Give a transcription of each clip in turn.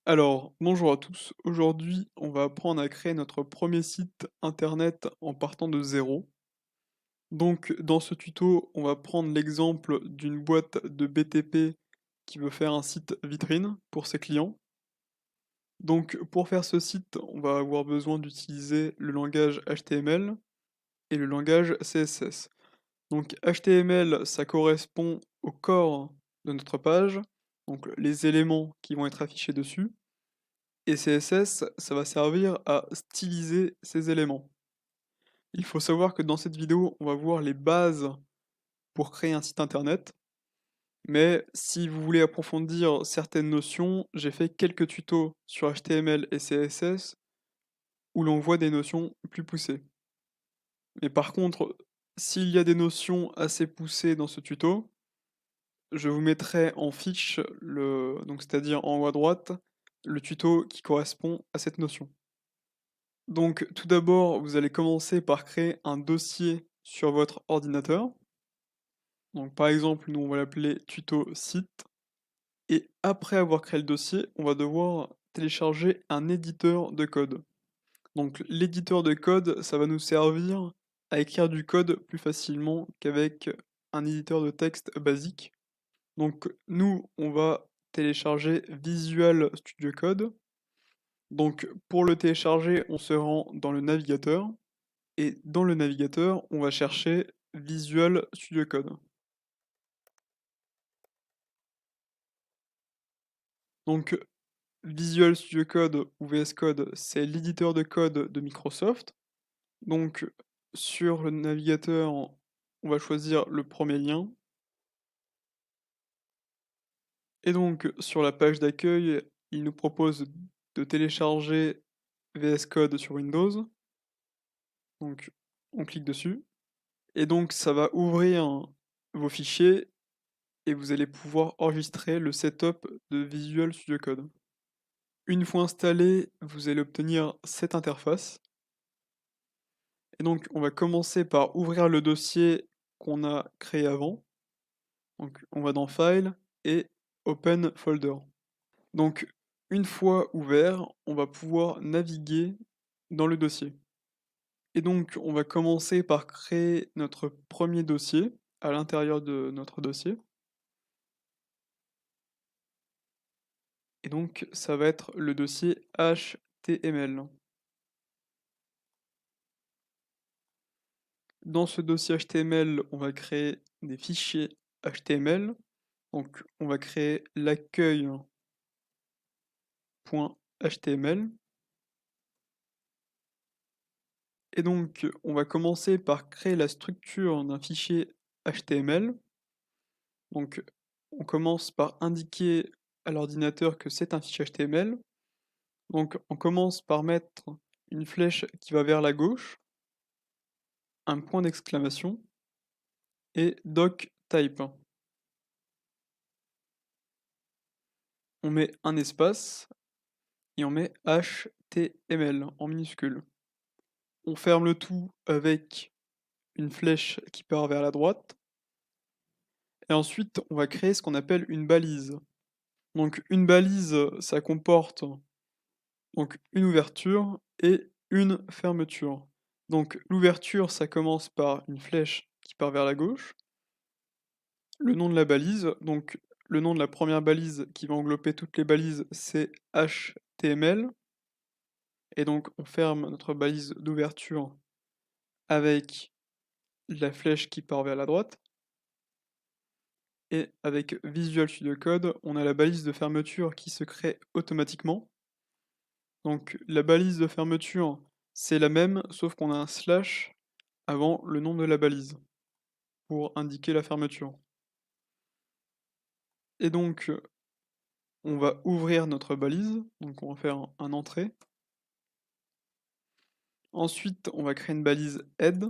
Alors, bonjour à tous. Aujourd'hui, on va apprendre à créer notre premier site internet en partant de zéro. Donc, dans ce tuto, on va prendre l'exemple d'une boîte de BTP qui veut faire un site vitrine pour ses clients. Donc, pour faire ce site, on va avoir besoin d'utiliser le langage HTML et le langage CSS. Donc, HTML, ça correspond au corps de notre page, donc les éléments qui vont être affichés dessus. Et CSS, ça va servir à styliser ces éléments. Il faut savoir que dans cette vidéo, on va voir les bases pour créer un site internet, mais si vous voulez approfondir certaines notions, j'ai fait quelques tutos sur HTML et CSS où l'on voit des notions plus poussées. Mais par contre, s'il y a des notions assez poussées dans ce tuto, je vous mettrai en fiche, donc c'est-à-dire en haut à droite, le tuto qui correspond à cette notion. Donc, tout d'abord, vous allez commencer par créer un dossier sur votre ordinateur. Donc, par exemple, nous, on va l'appeler tuto site. Et après avoir créé le dossier, on va devoir télécharger un éditeur de code. Donc, l'éditeur de code, ça va nous servir à écrire du code plus facilement qu'avec un éditeur de texte basique. Donc, nous, on va télécharger Visual Studio Code. Donc, pour le télécharger, on se rend dans le navigateur. Et dans le navigateur, on va chercher Visual Studio Code. Donc Visual Studio Code ou VS Code, c'est l'éditeur de code de Microsoft. Donc sur le navigateur, on va choisir le premier lien. Et donc sur la page d'accueil, il nous propose de télécharger VS Code sur Windows. Donc on clique dessus. Et donc ça va ouvrir vos fichiers et vous allez pouvoir enregistrer le setup de Visual Studio Code. Une fois installé, vous allez obtenir cette interface. Et donc, on va commencer par ouvrir le dossier qu'on a créé avant. Donc, on va dans File et Open Folder. Donc, une fois ouvert, on va pouvoir naviguer dans le dossier. Et donc, on va commencer par créer notre premier dossier à l'intérieur de notre dossier. Et donc, ça va être le dossier HTML. Dans ce dossier HTML, on va créer des fichiers HTML. Donc, on va créer l'accueil.html. Et donc, on va commencer par créer la structure d'un fichier HTML. Donc, on commence par indiquer à l'ordinateur que c'est un fichier HTML. Donc, on commence par mettre une flèche qui va vers la gauche, un point d'exclamation et doctype. On met un espace et on met HTML en minuscule. On ferme le tout avec une flèche qui part vers la droite. Et ensuite, on va créer ce qu'on appelle une balise. Donc une balise, ça comporte donc une ouverture et une fermeture. Donc l'ouverture, ça commence par une flèche qui part vers la gauche. Le nom de la balise, donc le nom de la première balise qui va englober toutes les balises, c'est HTML. Et donc on ferme notre balise d'ouverture avec la flèche qui part vers la droite. Et avec Visual Studio Code, on a la balise de fermeture qui se crée automatiquement. Donc la balise de fermeture, c'est la même, sauf qu'on a un slash avant le nom de la balise pour indiquer la fermeture. Et donc on va ouvrir notre balise, donc on va faire un entrée. Ensuite, on va créer une balise head.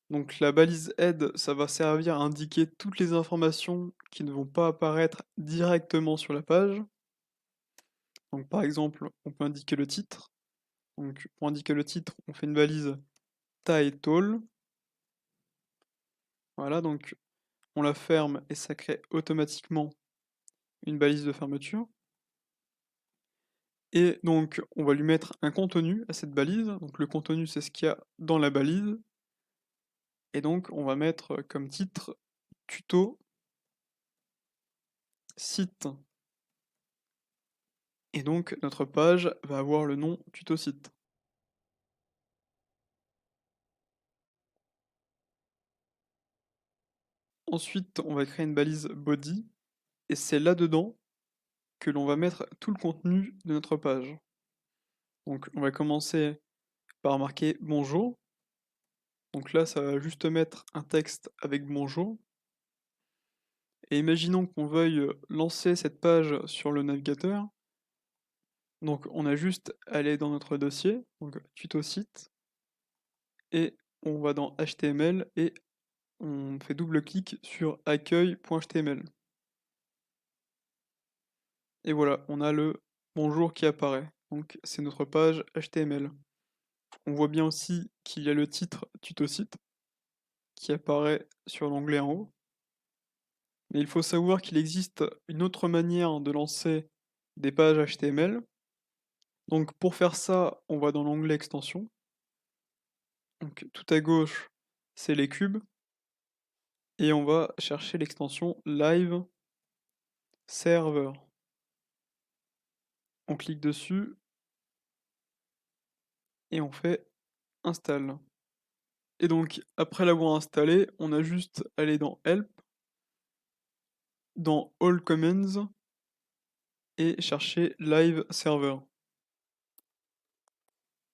Donc la balise head, ça va servir à indiquer toutes les informations qui ne vont pas apparaître directement sur la page. Donc par exemple, on peut indiquer le titre. Donc pour indiquer le titre, on fait une balise title. Voilà, donc on la ferme et ça crée automatiquement une balise de fermeture. Et donc on va lui mettre un contenu à cette balise. Donc le contenu, c'est ce qu'il y a dans la balise. Et donc on va mettre comme titre tuto site. Et donc notre page va avoir le nom tuto site. Ensuite, on va créer une balise body et c'est là-dedans que l'on va mettre tout le contenu de notre page. Donc on va commencer par marquer bonjour. Donc là, ça va juste mettre un texte avec bonjour. Et imaginons qu'on veuille lancer cette page sur le navigateur. Donc on a juste à aller dans notre dossier, donc tuto site, et on va dans HTML et on fait double-clic sur accueil.html. Et voilà, on a le bonjour qui apparaît. Donc c'est notre page HTML. On voit bien aussi qu'il y a le titre tuto site qui apparaît sur l'onglet en haut. Mais il faut savoir qu'il existe une autre manière de lancer des pages HTML. Donc pour faire ça, on va dans l'onglet extension. Donc tout à gauche, c'est les cubes. Et on va chercher l'extension Live Server. On clique dessus et on fait Install. Et donc après l'avoir installé, on a juste à aller dans Help, dans All Commands et chercher Live Server.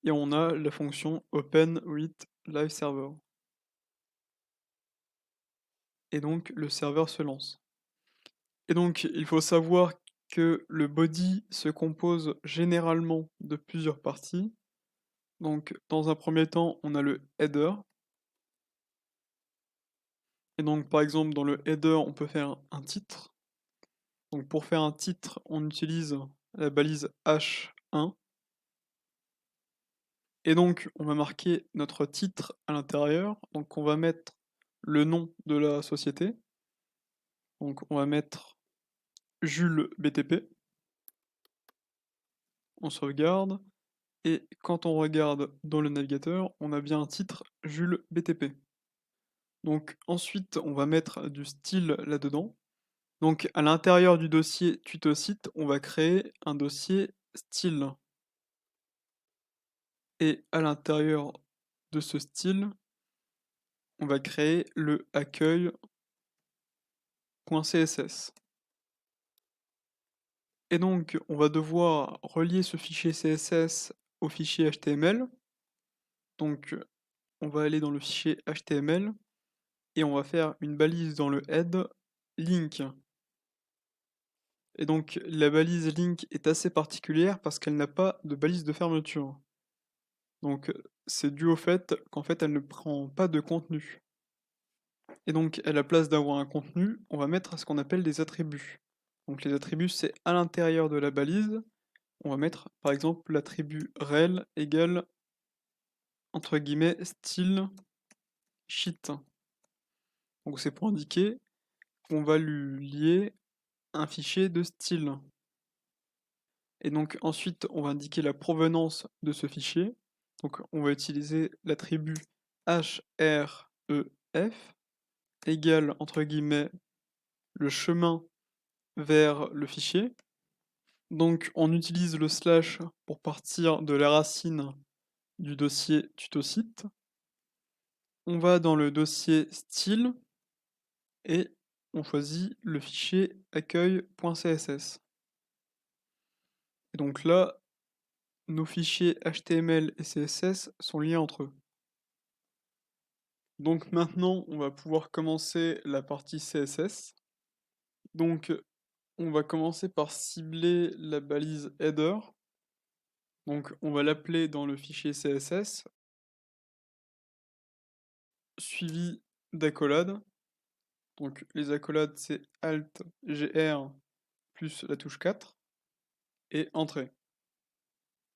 Et on a la fonction Open with Live Server. Et donc le serveur se lance. Et donc il faut savoir que le body se compose généralement de plusieurs parties. Donc dans un premier temps, on a le header. Et donc par exemple dans le header, on peut faire un titre. Donc pour faire un titre, on utilise la balise h1. Et donc on va marquer notre titre à l'intérieur. Donc on va mettre le nom de la société. Donc on va mettre Jules BTP. On sauvegarde. Et quand on regarde dans le navigateur, on a bien un titre Jules BTP. Donc ensuite, on va mettre du style là-dedans. Donc à l'intérieur du dossier tuto site, on va créer un dossier style. Et à l'intérieur de ce style, on va créer le accueil.css. Et donc, on va devoir relier ce fichier CSS au fichier HTML. Donc, on va aller dans le fichier HTML et on va faire une balise dans le head link. Et donc, la balise link est assez particulière parce qu'elle n'a pas de balise de fermeture. Donc, c'est dû au fait qu'en fait, elle ne prend pas de contenu. Et donc, à la place d'avoir un contenu, on va mettre ce qu'on appelle des attributs. Donc, les attributs, c'est à l'intérieur de la balise. On va mettre, par exemple, l'attribut rel égale, entre guillemets, style sheet. Donc, c'est pour indiquer qu'on va lui lier un fichier de style. Et donc, ensuite, on va indiquer la provenance de ce fichier. Donc, on va utiliser l'attribut href égale, entre guillemets, le chemin vers le fichier. Donc on utilise le slash pour partir de la racine du dossier tutosite. On va dans le dossier style et on choisit le fichier accueil.css. Et donc là, nos fichiers HTML et CSS sont liés entre eux. Donc maintenant, on va pouvoir commencer la partie CSS. Donc on va commencer par cibler la balise header. Donc on va l'appeler dans le fichier CSS, suivi d'accolades. Donc les accolades c'est Alt GR plus la touche 4 et Entrée.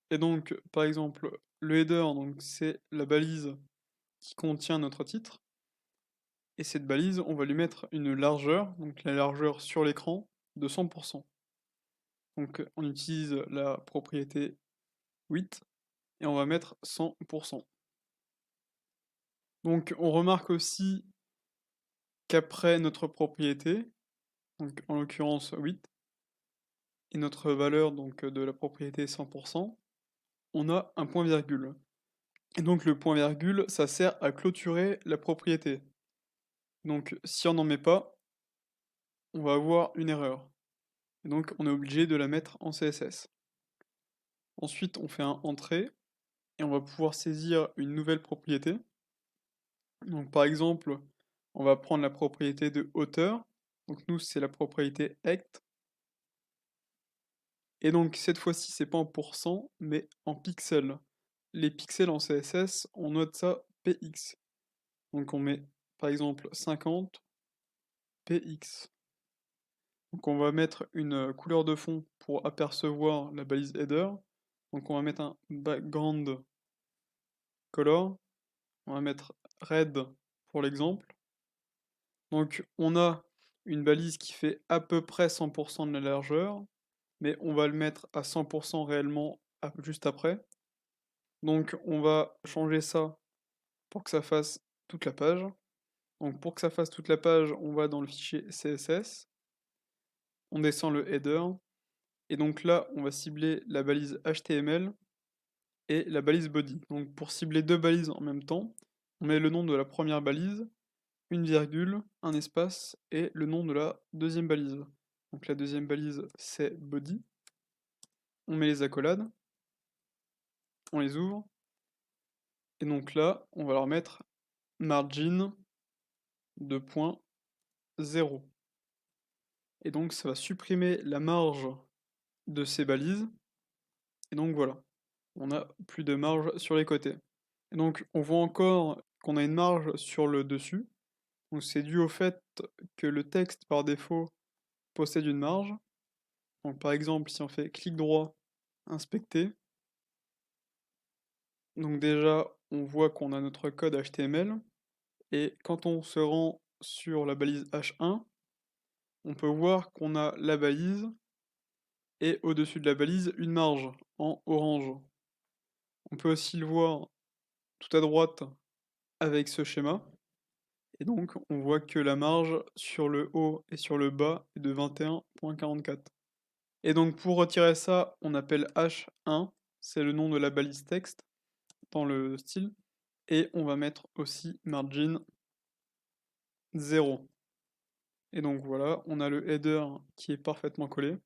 Et donc par exemple le header donc c'est la balise qui contient notre titre. Et cette balise on va lui mettre une largeur, donc la largeur sur l'écran de 100%. Donc on utilise la propriété width et on va mettre 100%. Donc on remarque aussi qu'après notre propriété, donc en l'occurrence width, et notre valeur donc de la propriété 100%, on a un point virgule. Et donc le point virgule, ça sert à clôturer la propriété. Donc si on n'en met pas, on va avoir une erreur. Et donc on est obligé de la mettre en CSS. Ensuite, on fait un entrée et on va pouvoir saisir une nouvelle propriété. Donc par exemple, on va prendre la propriété de hauteur. Donc nous, c'est la propriété height. Et donc cette fois-ci, c'est pas en pourcent, mais en pixels. Les pixels en CSS, on note ça px. Donc on met par exemple 50 px. Donc on va mettre une couleur de fond pour apercevoir la balise header. Donc on va mettre un background color. On va mettre red pour l'exemple. Donc on a une balise qui fait à peu près 100% de la largeur, mais on va le mettre à 100% réellement juste après. Donc on va changer ça pour que ça fasse toute la page. Donc pour que ça fasse toute la page, on va dans le fichier CSS, on descend le header, et donc là on va cibler la balise HTML et la balise body. Donc pour cibler deux balises en même temps, on met le nom de la première balise, une virgule, un espace et le nom de la deuxième balise. Donc la deuxième balise c'est body. On met les accolades, on les ouvre, et donc là on va leur mettre margin de point 0. Et donc ça va supprimer la marge de ces balises. Et donc voilà, on a plus de marge sur les côtés. Et donc on voit encore qu'on a une marge sur le dessus. Donc c'est dû au fait que le texte par défaut possède une marge. Donc par exemple si on fait clic droit, inspecter, donc déjà on voit qu'on a notre code HTML. Et quand on se rend sur la balise H1, on peut voir qu'on a la balise et au-dessus de la balise une marge en orange. On peut aussi le voir tout à droite avec ce schéma. Et donc on voit que la marge sur le haut et sur le bas est de 21,44. Et donc pour retirer ça, on appelle H1, c'est le nom de la balise texte dans le style. Et on va mettre aussi margin 0. Et donc voilà, on a le header qui est parfaitement collé.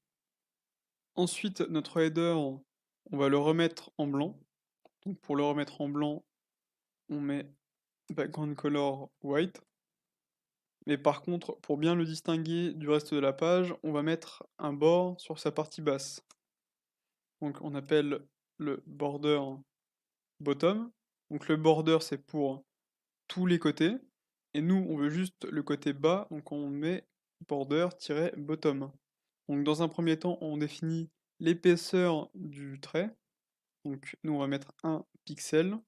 Ensuite, notre header, on va le remettre en blanc. Donc pour le remettre en blanc, on met background color white. Mais par contre, pour bien le distinguer du reste de la page, on va mettre un bord sur sa partie basse. Donc on appelle le border bottom. Donc le border c'est pour tous les côtés. Et nous on veut juste le côté bas, donc on met border-bottom. Donc dans un premier temps, on définit l'épaisseur du trait. Donc nous on va mettre 1 pixel.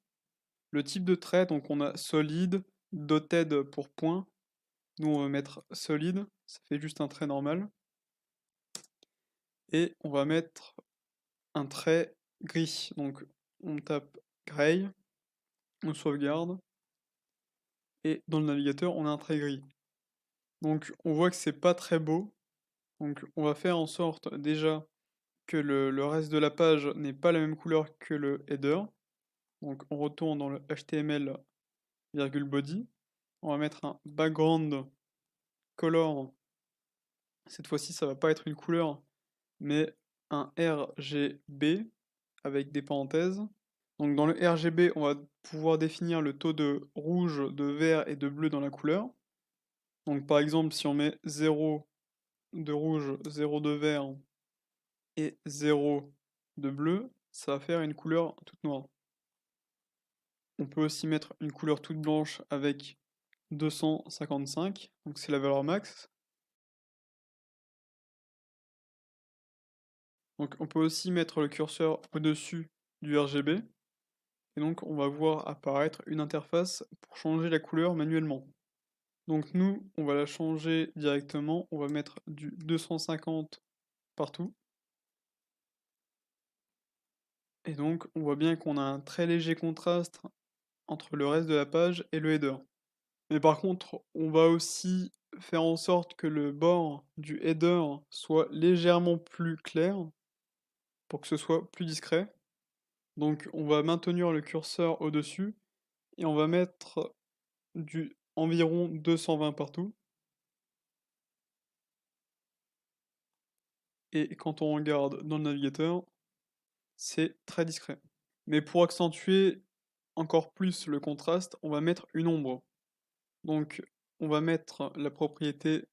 Le type de trait, donc on a solide, dotted pour point. Nous on va mettre solide, ça fait juste un trait normal. Et on va mettre un trait gris. Donc on tape gray, on sauvegarde. Et dans le navigateur, on a un trait gris. Donc on voit que c'est pas très beau. Donc on va faire en sorte déjà que le reste de la page n'ait pas la même couleur que le header. Donc on retourne dans le HTML body. On va mettre un background color. Cette fois-ci, ça va pas être une couleur, mais un RGB avec des parenthèses. Donc dans le RGB, on va pouvoir définir le taux de rouge, de vert et de bleu dans la couleur. Donc par exemple, si on met 0 de rouge, 0 de vert et 0 de bleu, ça va faire une couleur toute noire. On peut aussi mettre une couleur toute blanche avec 255, donc c'est la valeur max. Donc on peut aussi mettre le curseur au-dessus du RGB, et donc on va voir apparaître une interface pour changer la couleur manuellement. Donc nous, on va la changer directement, on va mettre du 250 partout. Et donc on voit bien qu'on a un très léger contraste entre le reste de la page et le header. Mais par contre, on va aussi faire en sorte que le bord du header soit légèrement plus clair pour que ce soit plus discret. Donc on va maintenir le curseur au-dessus et on va mettre du environ 220 partout. Et quand on regarde dans le navigateur, c'est très discret. Mais pour accentuer encore plus le contraste, on va mettre une ombre. Donc on va mettre la propriété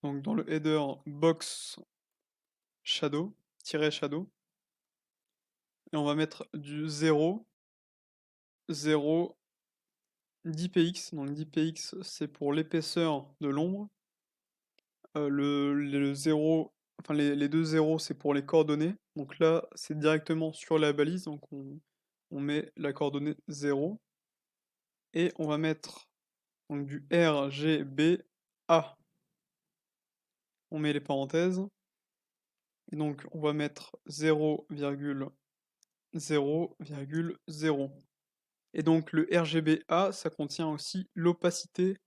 donc dans le header box shadow, shadow, et on va mettre du 0, 0, 10 px. Donc 10 px c'est pour l'épaisseur de l'ombre. Le 0, enfin les deux zéros c'est pour les coordonnées. Donc là c'est directement sur la balise, donc on met la coordonnée 0. Et on va mettre donc du RGBA. On met les parenthèses. Et donc on va mettre 0,0,0. Et donc le RGBA, ça contient aussi l'opacité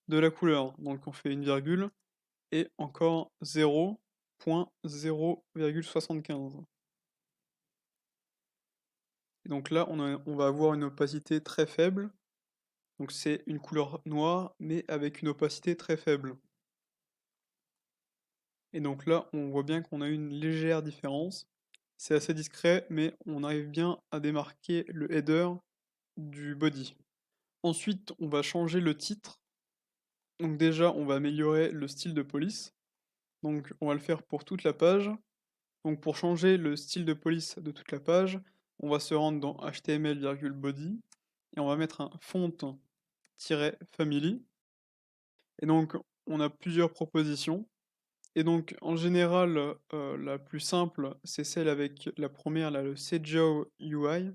de la couleur. Donc on fait une virgule et encore 0,0,75. Et donc là, on va avoir une opacité très faible. Donc c'est une couleur noire, mais avec une opacité très faible. Et donc là, on voit bien qu'on a une légère différence. C'est assez discret, mais on arrive bien à démarquer le header du body. Ensuite, on va changer le titre. Donc déjà, on va améliorer le style de police. Donc on va le faire pour toute la page. Donc pour changer le style de police de toute la page, on va se rendre dans HTML,body et on va mettre un font-family. Et donc on a plusieurs propositions. Et donc en général, la plus simple, c'est celle avec la première, là, le Sejao UI,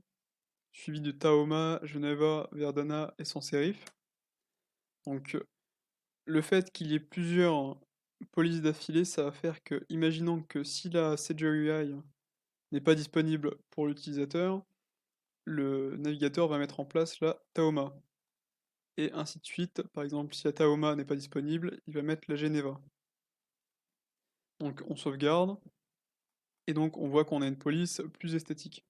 suivi de Taoma, Geneva, Verdana et sans sérif. Donc le fait qu'il y ait plusieurs polices d'affilée, ça va faire que, imaginons que si la Sejao UI n'est pas disponible pour l'utilisateur, le navigateur va mettre en place la Taoma. Et ainsi de suite. Par exemple, si la Taoma n'est pas disponible, il va mettre la Geneva. Donc on sauvegarde. Et donc on voit qu'on a une police plus esthétique.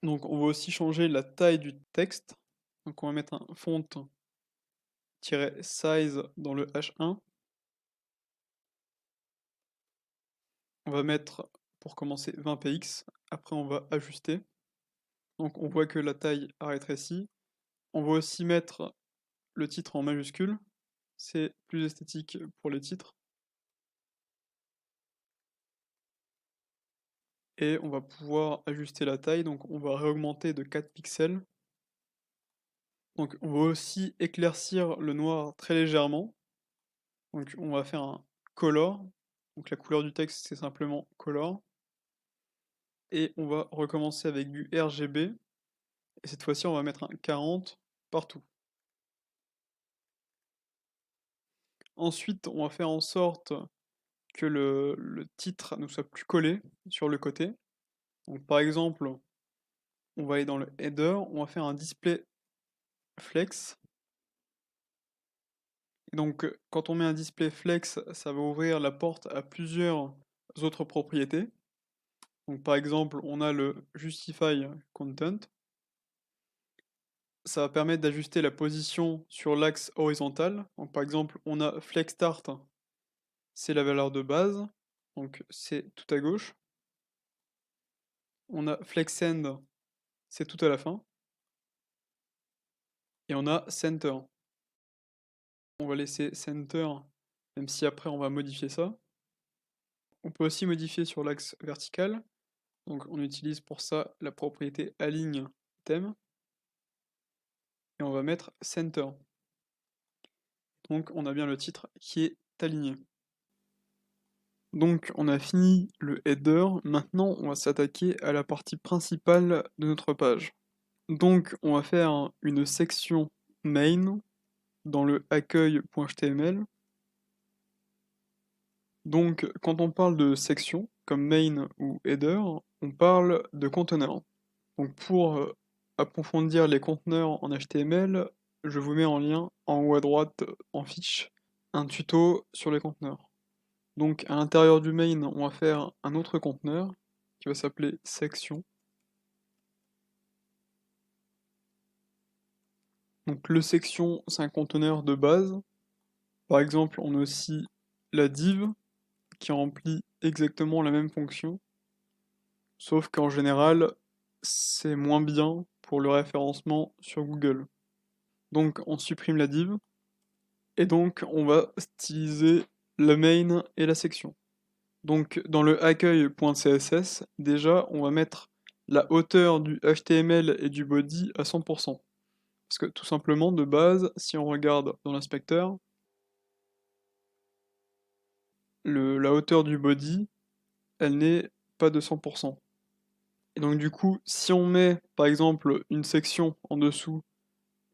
Donc on va aussi changer la taille du texte. Donc on va mettre un font-size dans le H1. On va mettre, pour commencer, 20 px. Après on va ajuster. Donc on voit que la taille a rétréci. On va aussi mettre le titre en majuscule. C'est plus esthétique pour les titres. Et on va pouvoir ajuster la taille, donc on va réaugmenter de 4 pixels. Donc on va aussi éclaircir le noir très légèrement. Donc on va faire un color. Donc la couleur du texte c'est simplement color. Et on va recommencer avec du RGB. Et cette fois-ci on va mettre un 40 partout. Ensuite on va faire en sorte que le titre nous soit plus collé sur le côté. Donc par exemple, on va aller dans le header, on va faire un display flex. Et donc quand on met un display flex, ça va ouvrir la porte à plusieurs autres propriétés. Donc par exemple, on a le justify content. Ça va permettre d'ajuster la position sur l'axe horizontal. Donc par exemple, on a flex start, c'est la valeur de base. Donc c'est tout à gauche. On a flex end, c'est tout à la fin. Et on a center. On va laisser center, même si après on va modifier ça. On peut aussi modifier sur l'axe vertical. Donc on utilise pour ça la propriété align thème. Et on va mettre center. Donc on a bien le titre qui est aligné. Donc on a fini le header, maintenant on va s'attaquer à la partie principale de notre page. Donc on va faire une section main dans le accueil.html. Donc quand on parle de section, comme main ou header, on parle de conteneurs. Donc pour approfondir les conteneurs en HTML, je vous mets en lien en haut à droite en fiche un tuto sur les conteneurs. Donc à l'intérieur du main, on va faire un autre conteneur qui va s'appeler section. Donc le section, c'est un conteneur de base. Par exemple, on a aussi la div qui remplit exactement la même fonction, sauf qu'en général, c'est moins bien pour le référencement sur Google. Donc on supprime la div, et donc on va styliser la main et la section. Donc dans le accueil.css, déjà on va mettre la hauteur du HTML et du body à 100%. Parce que tout simplement, de base, si on regarde dans l'inspecteur, la hauteur du body, elle n'est pas de 100%. Et donc du coup, si on met par exemple une section en dessous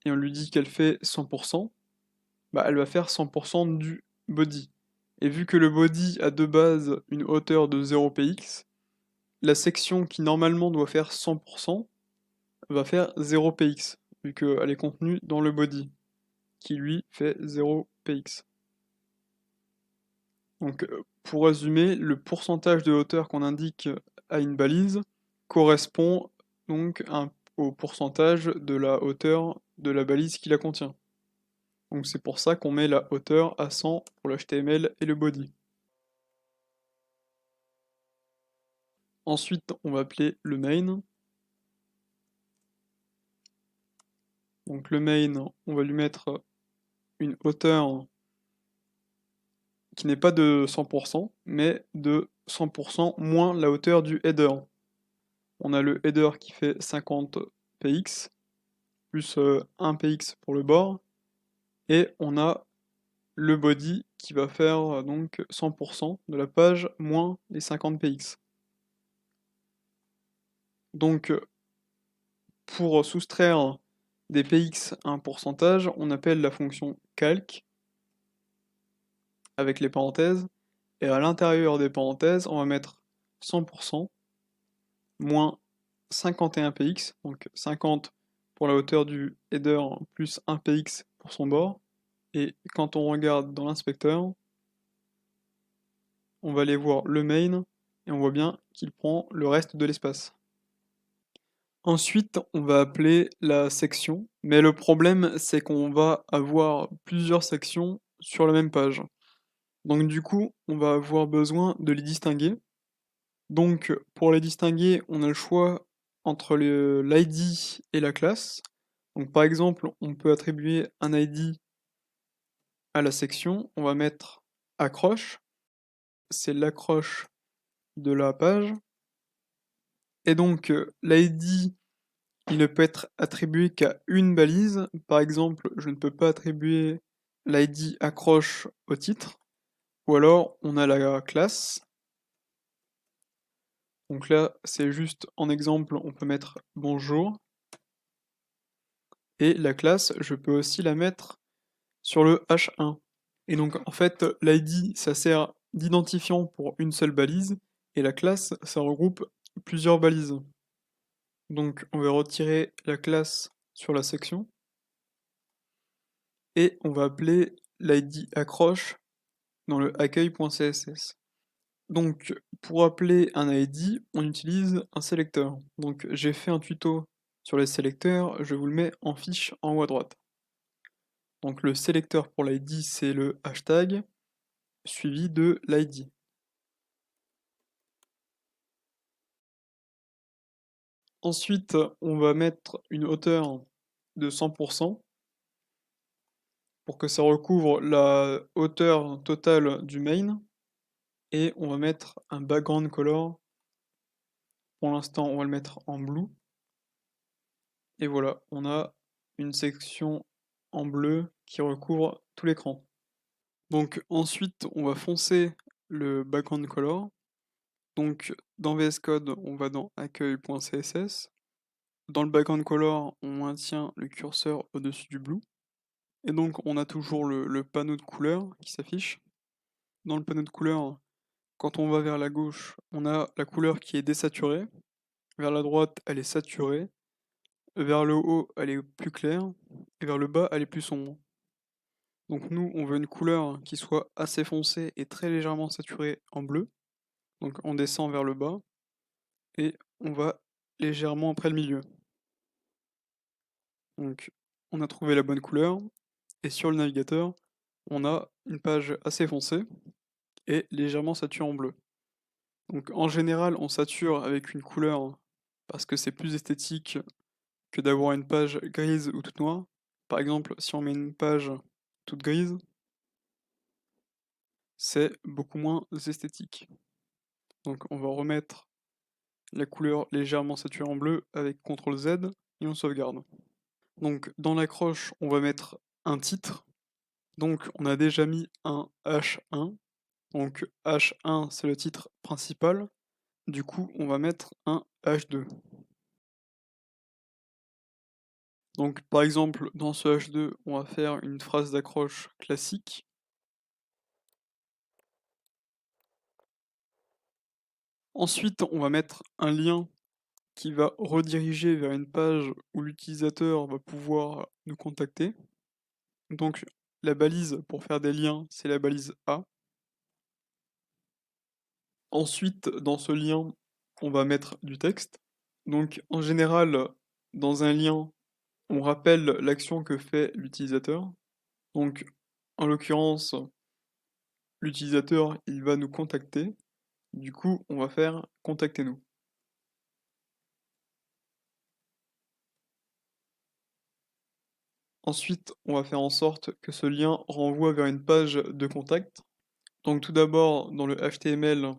et on lui dit qu'elle fait 100%, bah elle va faire 100% du body. Et vu que le body a de base une hauteur de 0px, la section qui normalement doit faire 100% va faire 0px, vu qu'elle est contenue dans le body, qui lui fait 0px. Donc pour résumer, le pourcentage de hauteur qu'on indique à une balise correspond donc au pourcentage de la hauteur de la balise qui la contient. Donc c'est pour ça qu'on met la hauteur à 100 pour l'HTML et le body. Ensuite, on va appeler le main. Donc le main, on va lui mettre une hauteur qui n'est pas de 100%, mais de 100% moins la hauteur du header. On a le header qui fait 50 px, plus 1 px pour le bord, et on a le body qui va faire donc 100% de la page moins les 50 px. Donc pour soustraire des px à un pourcentage, on appelle la fonction calc avec les parenthèses, et à l'intérieur des parenthèses, on va mettre 100% moins 51 px, donc 50 pour la hauteur du header plus 1 px pour son bord. Et quand on regarde dans l'inspecteur, on va aller voir le main et on voit bien qu'il prend le reste de l'espace. Ensuite, on va appeler la section, mais le problème c'est qu'on va avoir plusieurs sections sur la même page. Donc du coup, on va avoir besoin de les distinguer. Donc pour les distinguer, on a le choix entre l'ID et la classe. Donc par exemple, on peut attribuer un ID à la section, on va mettre accroche, c'est l'accroche de la page. Et donc l'ID, il ne peut être attribué qu'à une balise. Par exemple, je ne peux pas attribuer l'ID accroche au titre. Ou alors on a la classe. Donc là, c'est juste en exemple, on peut mettre bonjour. Et la classe, je peux aussi la mettre sur le H1. Et donc en fait, l'ID, ça sert d'identifiant pour une seule balise, et la classe, ça regroupe plusieurs balises. Donc on va retirer la classe sur la section, et on va appeler l'ID accroche dans le accueil.css. Donc pour appeler un ID, on utilise un sélecteur. Donc j'ai fait un tuto sur les sélecteurs, je vous le mets en fiche en haut à droite. Donc le sélecteur pour l'ID, c'est le hashtag suivi de l'ID. Ensuite, on va mettre une hauteur de 100% pour que ça recouvre la hauteur totale du main. Et on va mettre un background color. Pour l'instant, on va le mettre en blue. Et voilà, on a une section en bleu qui recouvre tout l'écran. Donc ensuite, on va foncer le background color. Donc dans VS Code, on va dans accueil.css. Dans le background color, on maintient le curseur au-dessus du blue. Et donc on a toujours le panneau de couleurs qui s'affiche. Dans le panneau de couleurs, Quand on va vers la gauche, on a la couleur qui est désaturée, vers la droite, elle est saturée, vers le haut, elle est plus claire, et vers le bas, elle est plus sombre. Donc nous, on veut une couleur qui soit assez foncée et très légèrement saturée en bleu. Donc on descend vers le bas et on va légèrement après le milieu. Donc on a trouvé la bonne couleur et sur le navigateur, on a une page assez foncée et légèrement saturée en bleu. Donc en général, on sature avec une couleur parce que c'est plus esthétique que d'avoir une page grise ou toute noire. Par exemple, si on met une page toute grise, c'est beaucoup moins esthétique. Donc on va remettre la couleur légèrement saturée en bleu avec CTRL Z et on sauvegarde. Donc dans l'accroche, on va mettre un titre. Donc on a déjà mis un H1. Donc H1 c'est le titre principal. Du coup on va mettre un H2. Donc par exemple dans ce H2 on va faire une phrase d'accroche classique. Ensuite on va mettre un lien qui va rediriger vers une page où l'utilisateur va pouvoir nous contacter. Donc la balise pour faire des liens, c'est la balise A. Ensuite, dans ce lien, on va mettre du texte. Donc en général, dans un lien, on rappelle l'action que fait l'utilisateur. Donc en l'occurrence, l'utilisateur, il va nous contacter. Du coup, on va faire contactez-nous. Ensuite, on va faire en sorte que ce lien renvoie vers une page de contact. Donc tout d'abord, dans le HTML,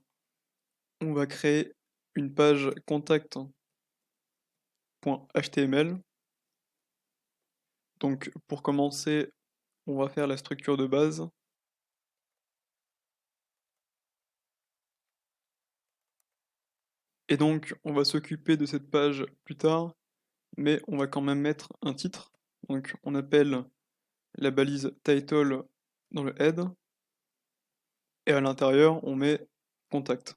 on va créer une page contact.html. Donc pour commencer, on va faire la structure de base. Et donc on va s'occuper de cette page plus tard, mais on va quand même mettre un titre. Donc on appelle la balise title dans le head, et à l'intérieur on met contact.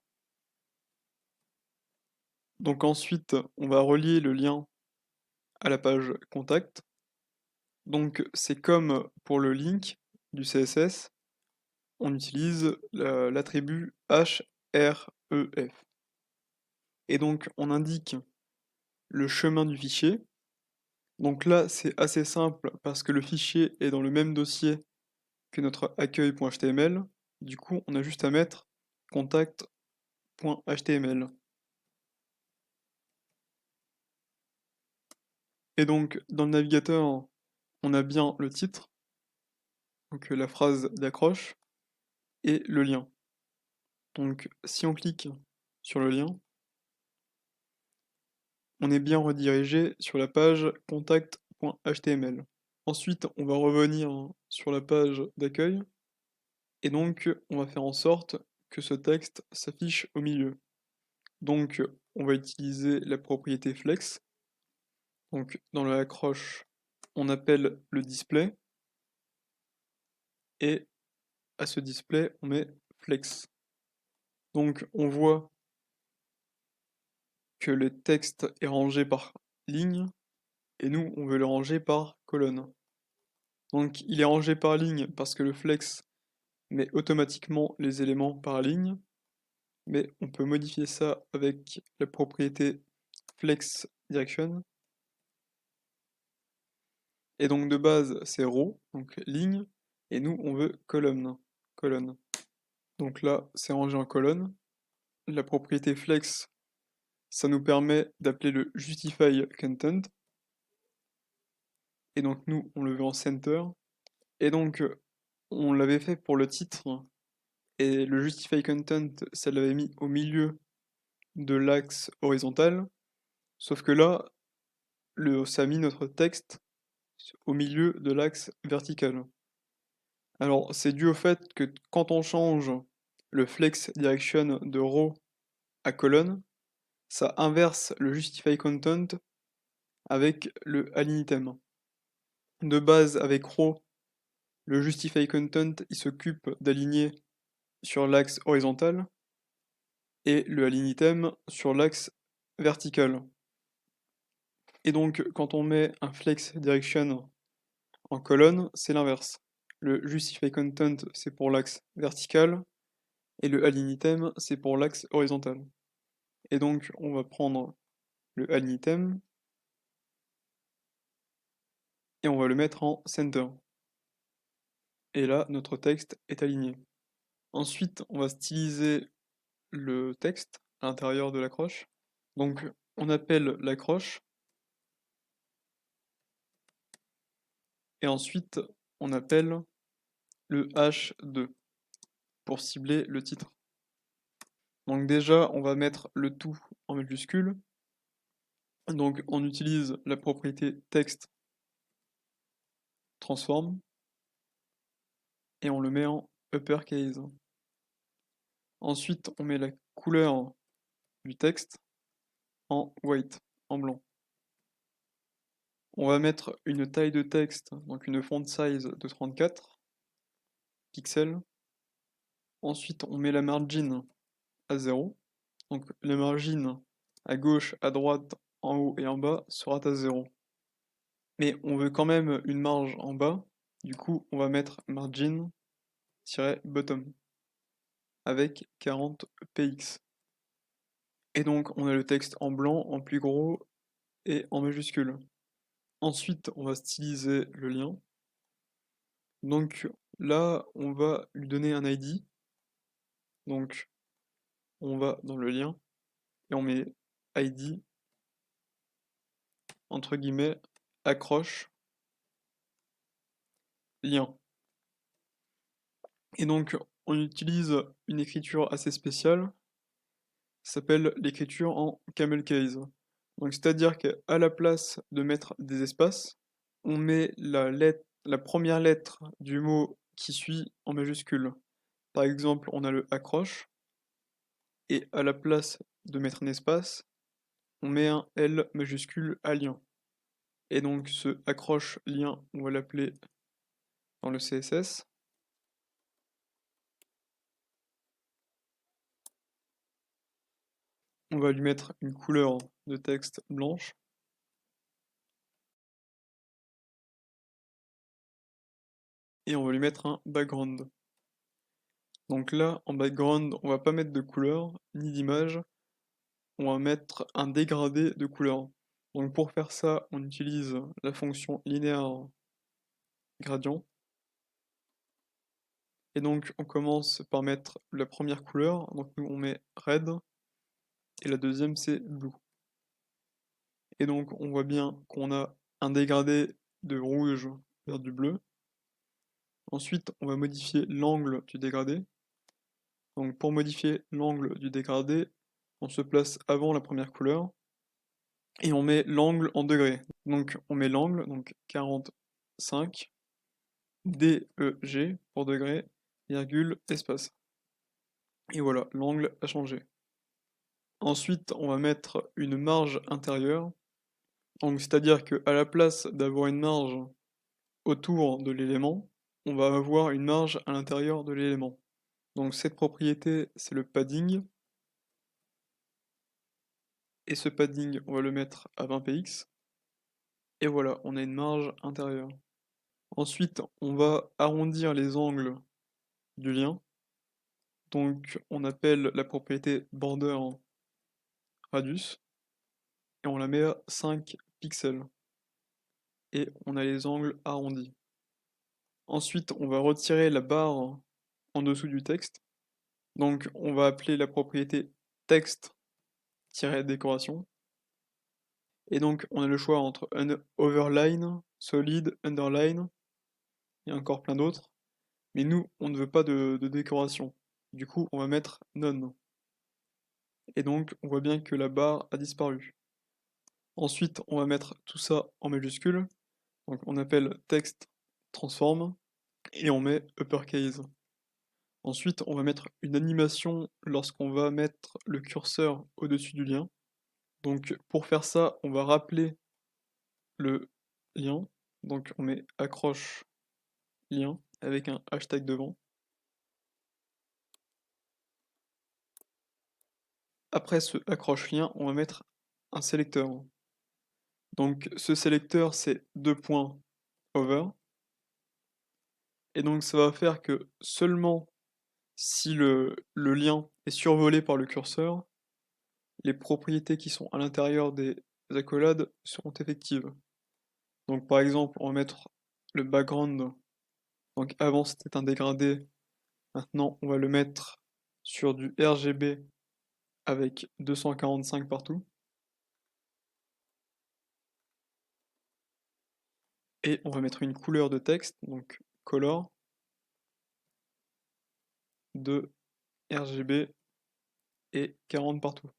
Donc ensuite on va relier le lien à la page contact. Donc c'est comme pour le link du CSS, on utilise l'attribut href. Et donc on indique le chemin du fichier. Donc là c'est assez simple parce que le fichier est dans le même dossier que notre accueil.html. Du coup on a juste à mettre contact.html. Et donc dans le navigateur on a bien le titre, donc la phrase d'accroche, et le lien. Donc si on clique sur le lien, on est bien redirigé sur la page contact.html. Ensuite, on va revenir sur la page d'accueil et donc on va faire en sorte que ce texte s'affiche au milieu. Donc on va utiliser la propriété flex. Donc dans l'accroche, on appelle le display et à ce display, on met flex. Donc on voit que le texte est rangé par ligne et nous, on veut le ranger par colonne. Donc il est rangé par ligne parce que le flex met automatiquement les éléments par ligne, mais on peut modifier ça avec la propriété flex direction. Et donc de base c'est row, donc ligne, et nous on veut colonne, colonne. Donc là c'est rangé en colonne. La propriété flex, ça nous permet d'appeler le justify content. Et donc nous on le veut en center. Et donc on l'avait fait pour le titre, et le justify content, ça l'avait mis au milieu de l'axe horizontal, sauf que là, ça a mis notre texte au milieu de l'axe vertical. Alors, c'est dû au fait que quand on change le flex direction de row à colonne, ça inverse le justify content avec le align item. De base, avec row, le justify content, il s'occupe d'aligner sur l'axe horizontal, et le align item sur l'axe vertical. Et donc, quand on met un flex direction en colonne, c'est l'inverse. Le justify content, c'est pour l'axe vertical, et le align item, c'est pour l'axe horizontal. Et donc, on va prendre le align item, et on va le mettre en center. Et là, notre texte est aligné. Ensuite, on va styliser le texte à l'intérieur de l'accroche. Donc, on appelle l'accroche, et ensuite, on appelle le H2 pour cibler le titre. Donc déjà, on va mettre le tout en majuscule. Donc, on utilise la propriété texte transform et on le met en uppercase. Ensuite, on met la couleur du texte en white, en blanc. On va mettre une taille de texte, donc une font size de 34 pixels. Ensuite, on met la margin à 0. Donc, la margin à gauche, à droite, en haut et en bas sera à 0. Mais on veut quand même une marge en bas. Du coup, on va mettre margin-bottom avec 40 px. Et donc, on a le texte en blanc, en plus gros et en majuscule. Ensuite, on va styliser le lien. Donc là, on va lui donner un ID. Donc, on va dans le lien et on met ID, entre guillemets, accroche, lien. Et donc, on utilise une écriture assez spéciale, s'appelle l'écriture en camel case. Donc, c'est-à-dire qu'à la place de mettre des espaces, on met la première lettre du mot qui suit en majuscule. Par exemple, on a le accroche, et à la place de mettre un espace, on met un L majuscule à lien. Et donc, ce accroche lien, on va l'appeler dans le CSS. On va lui mettre une couleur de texte blanche. Et on va lui mettre un background. Donc là, en background, on va pas mettre de couleur, ni d'image. On va mettre un dégradé de couleur. Donc pour faire ça, on utilise la fonction linéaire gradient. Et donc on commence par mettre la première couleur. Donc nous on met red. Et la deuxième c'est blue. Et donc on voit bien qu'on a un dégradé de rouge vers du bleu. Ensuite on va modifier l'angle du dégradé. Donc pour modifier l'angle du dégradé, on se place avant la première couleur et on met l'angle en degrés. Donc on met l'angle, donc 45, DEG pour degré, virgule, espace. Et voilà, l'angle a changé. Ensuite, on va mettre une marge intérieure. Donc c'est-à-dire qu'à la place d'avoir une marge autour de l'élément, on va avoir une marge à l'intérieur de l'élément. Donc cette propriété, c'est le padding. Et ce padding, on va le mettre à 20 px. Et voilà, on a une marge intérieure. Ensuite, on va arrondir les angles du lien. Donc on appelle la propriété border radius. Et on la met à 5 pixels. Et on a les angles arrondis. Ensuite, on va retirer la barre en dessous du texte. Donc on va appeler la propriété texte-décoration. Et donc on a le choix entre un overline, solid, underline, et encore plein d'autres. Mais nous, on ne veut pas de décoration. Du coup, on va mettre none. Et donc, on voit bien que la barre a disparu. Ensuite, on va mettre tout ça en majuscule. Donc, on appelle texte transform et on met uppercase. Ensuite, on va mettre une animation lorsqu'on va mettre le curseur au-dessus du lien. Donc, pour faire ça, on va rappeler le lien. Donc, on met accroche lien avec un hashtag devant. Après ce accroche-lien, on va mettre un sélecteur. Donc ce sélecteur, c'est 2 points over, et donc ça va faire que seulement si le lien est survolé par le curseur, les propriétés qui sont à l'intérieur des accolades seront effectives. Donc par exemple, on va mettre le background, donc avant c'était un dégradé, maintenant on va le mettre sur du RGB avec 245 partout. Et on va mettre une couleur de texte, donc color, de RGB et 40 partout.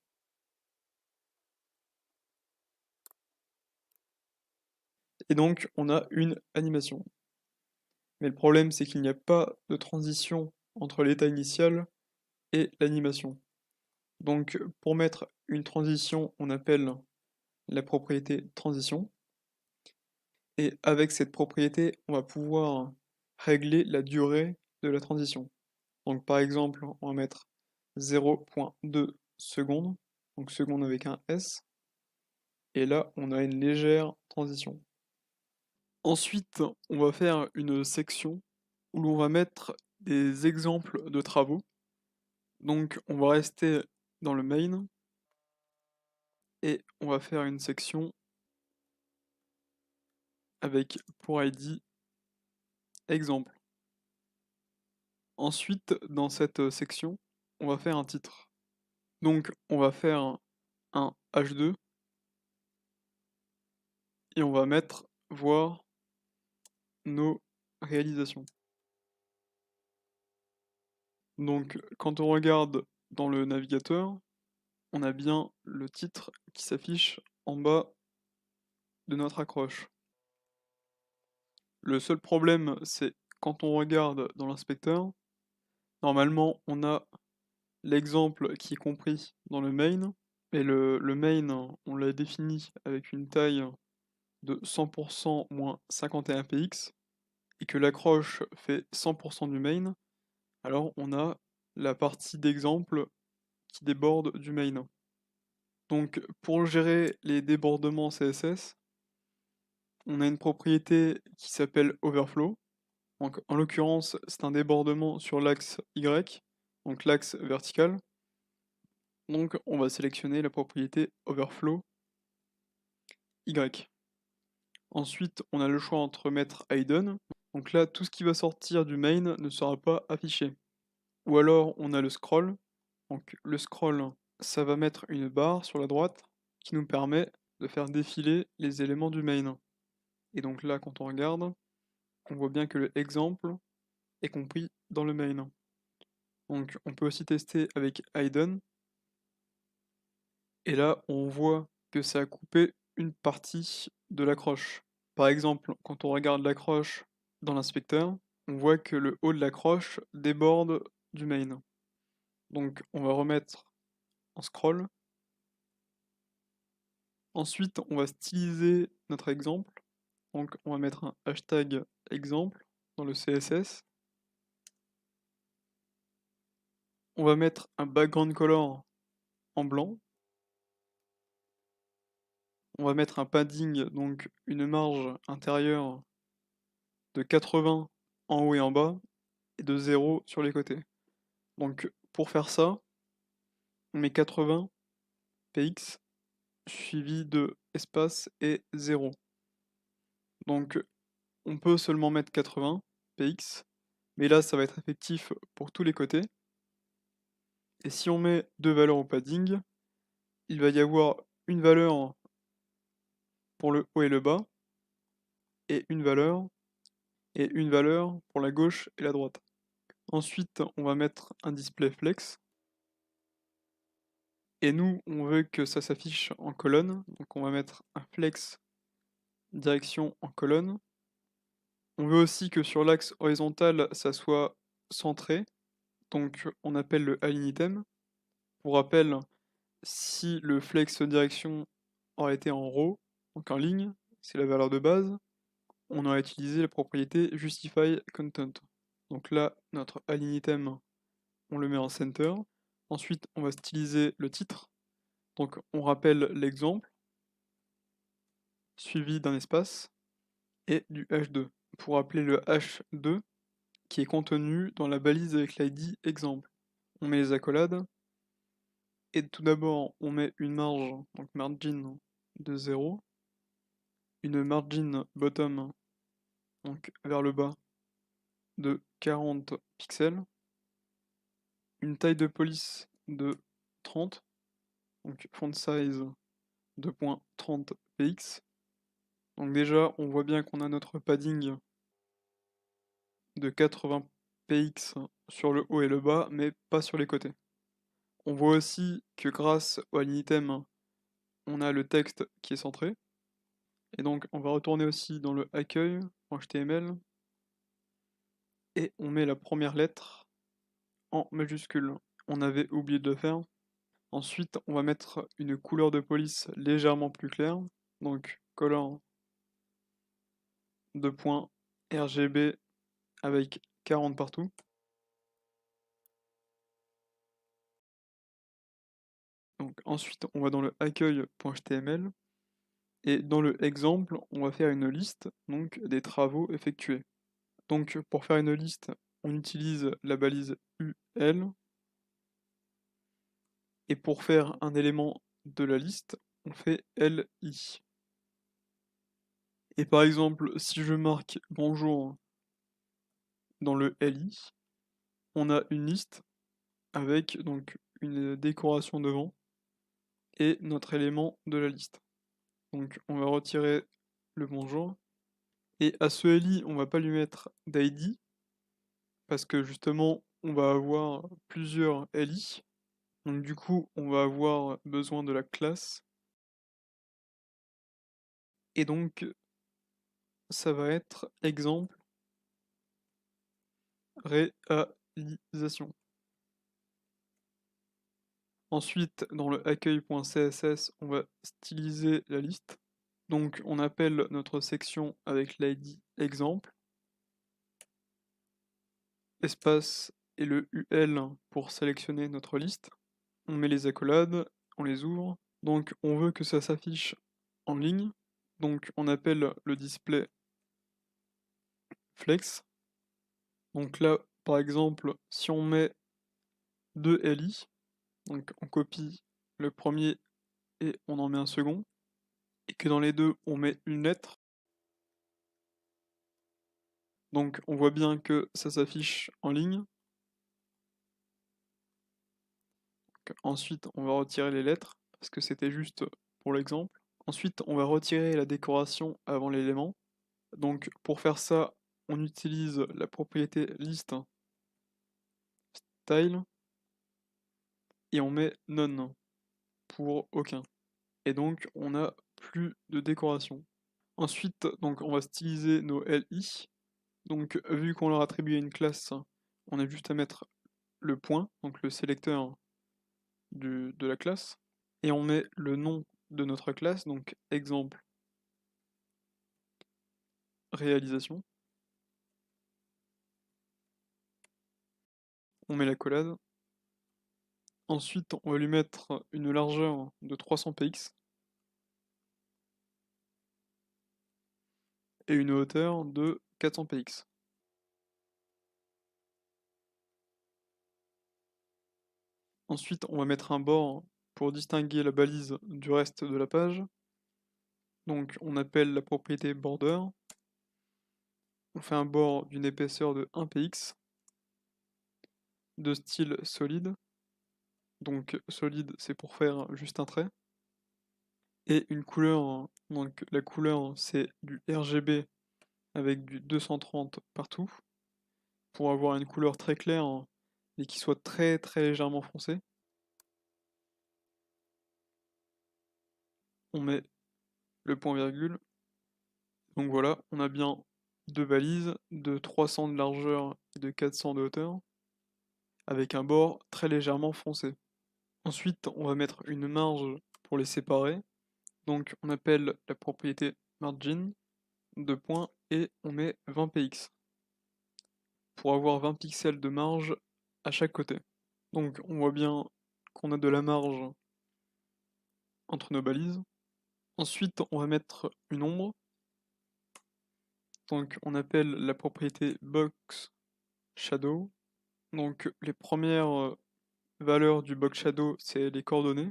Et donc on a une animation. Mais le problème c'est qu'il n'y a pas de transition entre l'état initial et l'animation. Donc pour mettre une transition, on appelle la propriété transition. Et avec cette propriété, on va pouvoir régler la durée de la transition. Donc par exemple, on va mettre 0.2 secondes, donc seconde avec un S, et là on a une légère transition. Ensuite, on va faire une section où l'on va mettre des exemples de travaux. Donc on va rester dans le main et on va faire une section avec pour ID exemple. Ensuite, dans cette section, on va faire un titre. Donc on va faire un H2 et on va mettre voir nos réalisations. Donc quand on regarde dans le navigateur, on a bien le titre qui s'affiche en bas de notre accroche. Le seul problème, c'est quand on regarde dans l'inspecteur, normalement on a l'exemple qui est compris dans le main, et le main, on l'a défini avec une taille de 100% moins 51 px, et que l'accroche fait 100% du main, alors on a la partie d'exemple qui déborde du main. Donc pour gérer les débordements CSS, on a une propriété qui s'appelle overflow. Donc en l'occurrence, c'est un débordement sur l'axe Y, donc l'axe vertical. Donc on va sélectionner la propriété overflow Y. Ensuite, on a le choix entre mettre hidden. Donc là, tout ce qui va sortir du main ne sera pas affiché. Ou alors, on a le scroll. Donc le scroll, ça va mettre une barre sur la droite qui nous permet de faire défiler les éléments du main. Et donc là, quand on regarde, on voit bien que le exemple est compris dans le main. Donc on peut aussi tester avec hidden. Et là, on voit que ça a coupé une partie de l'accroche. Par exemple, quand on regarde l'accroche dans l'inspecteur, on voit que le haut de l'accroche déborde du main. Donc on va remettre en scroll. Ensuite, on va styliser notre exemple. Donc on va mettre un hashtag exemple dans le CSS. On va mettre un background color en blanc. On va mettre un padding, donc une marge intérieure de 80 en haut et en bas, et de 0 sur les côtés. Donc pour faire ça, on met 80 px suivi de espace et 0. Donc on peut seulement mettre 80 px, mais là ça va être effectif pour tous les côtés. Et si on met deux valeurs au padding, il va y avoir une valeur pour le haut et le bas, et une valeur pour la gauche et la droite. Ensuite, on va mettre un display flex. Et nous, on veut que ça s'affiche en colonne. Donc on va mettre un flex direction en colonne. On veut aussi que sur l'axe horizontal, ça soit centré. Donc on appelle le align item. Pour rappel, si le flex direction aurait été en row, donc en ligne, c'est la valeur de base, on aurait utilisé la propriété justify content. Donc là, notre align item, on le met en center. Ensuite, on va styliser le titre. Donc on rappelle l'exemple, suivi d'un espace, et du h2, pour appeler le h2 qui est contenu dans la balise avec l'id exemple. On met les accolades, et tout d'abord on met une marge, donc margin de 0, une margin bottom, donc vers le bas, de 40 pixels, une taille de police de 30, donc font size de 30 px. Donc déjà on voit bien qu'on a notre padding de 80 px sur le haut et le bas, mais pas sur les côtés. On voit aussi que grâce au line item, on a le texte qui est centré. Et donc on va retourner aussi dans le accueil.html et on met la première lettre en majuscule. On avait oublié de le faire. Ensuite, on va mettre une couleur de police légèrement plus claire. Donc color de points RGB avec 40 partout. Donc ensuite, on va dans le accueil.html et dans le exemple, on va faire une liste donc des travaux effectués. Donc pour faire une liste, on utilise la balise UL et pour faire un élément de la liste, on fait LI. Et par exemple, si je marque bonjour dans le LI, on a une liste avec donc une décoration devant et notre élément de la liste. Donc on va retirer le bonjour. Et à ce LI, on va pas lui mettre d'ID parce que justement, on va avoir plusieurs LI. Donc du coup, on va avoir besoin de la classe. Et donc, ça va être exemple réalisation. Ensuite, dans le accueil.css, on va styliser la liste. Donc, on appelle notre section avec l'id exemple, espace et le UL pour sélectionner notre liste. On met les accolades, on les ouvre. Donc, on veut que ça s'affiche en ligne. Donc, on appelle le display flex. Donc là, par exemple, si on met deux LI, donc on copie le premier et on en met un second, et que dans les deux on met une lettre, donc on voit bien que ça s'affiche en ligne. Ensuite on va retirer les lettres, parce que c'était juste pour l'exemple. Ensuite on va retirer la décoration avant l'élément. Donc pour faire ça, on utilise la propriété list style et on met none pour aucun. Et donc on n'a plus de décoration. Ensuite, donc on va styliser nos LI. Donc vu qu'on leur a attribué une classe, on a juste à mettre le point, donc le sélecteur de la classe, et on met le nom de notre classe, donc exemple réalisation. On met la collade. Ensuite, on va lui mettre une largeur de 300 px et une hauteur de 400 px. Ensuite, on va mettre un bord pour distinguer la balise du reste de la page. Donc, on appelle la propriété border. On fait un bord d'une épaisseur de 1 px, de style solide. Donc, solide, c'est pour faire juste un trait. Et une couleur, donc la couleur, c'est du RGB avec du 230 partout, pour avoir une couleur très claire et qui soit très très légèrement foncée. On met le point virgule. Donc voilà, on a bien deux balises de 300 de largeur et de 400 de hauteur, avec un bord très légèrement foncé. Ensuite, on va mettre une marge pour les séparer. Donc on appelle la propriété margin, deux points, et on met 20 px, pour avoir 20 pixels de marge à chaque côté. Donc on voit bien qu'on a de la marge entre nos balises. Ensuite, on va mettre une ombre. Donc on appelle la propriété box shadow. Donc les premières valeurs du box shadow, c'est les coordonnées.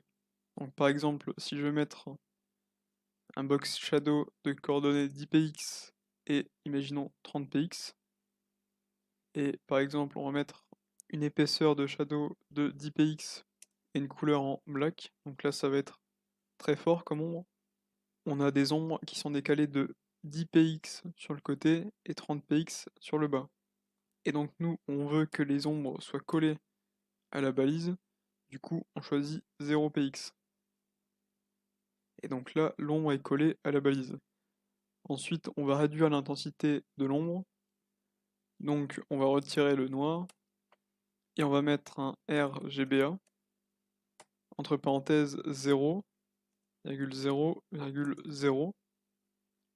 Donc par exemple, si je veux mettre un box shadow de coordonnées 10px et imaginons 30px, et par exemple on va mettre une épaisseur de shadow de 10px et une couleur en black, donc là ça va être très fort comme ombre. On a des ombres qui sont décalées de 10px sur le côté et 30px sur le bas. Et donc nous, on veut que les ombres soient collées à la balise, du coup on choisit 0px. Et donc là, l'ombre est collée à la balise. Ensuite, on va réduire l'intensité de l'ombre. Donc on va retirer le noir et on va mettre un RGBA entre parenthèses 0,0,0.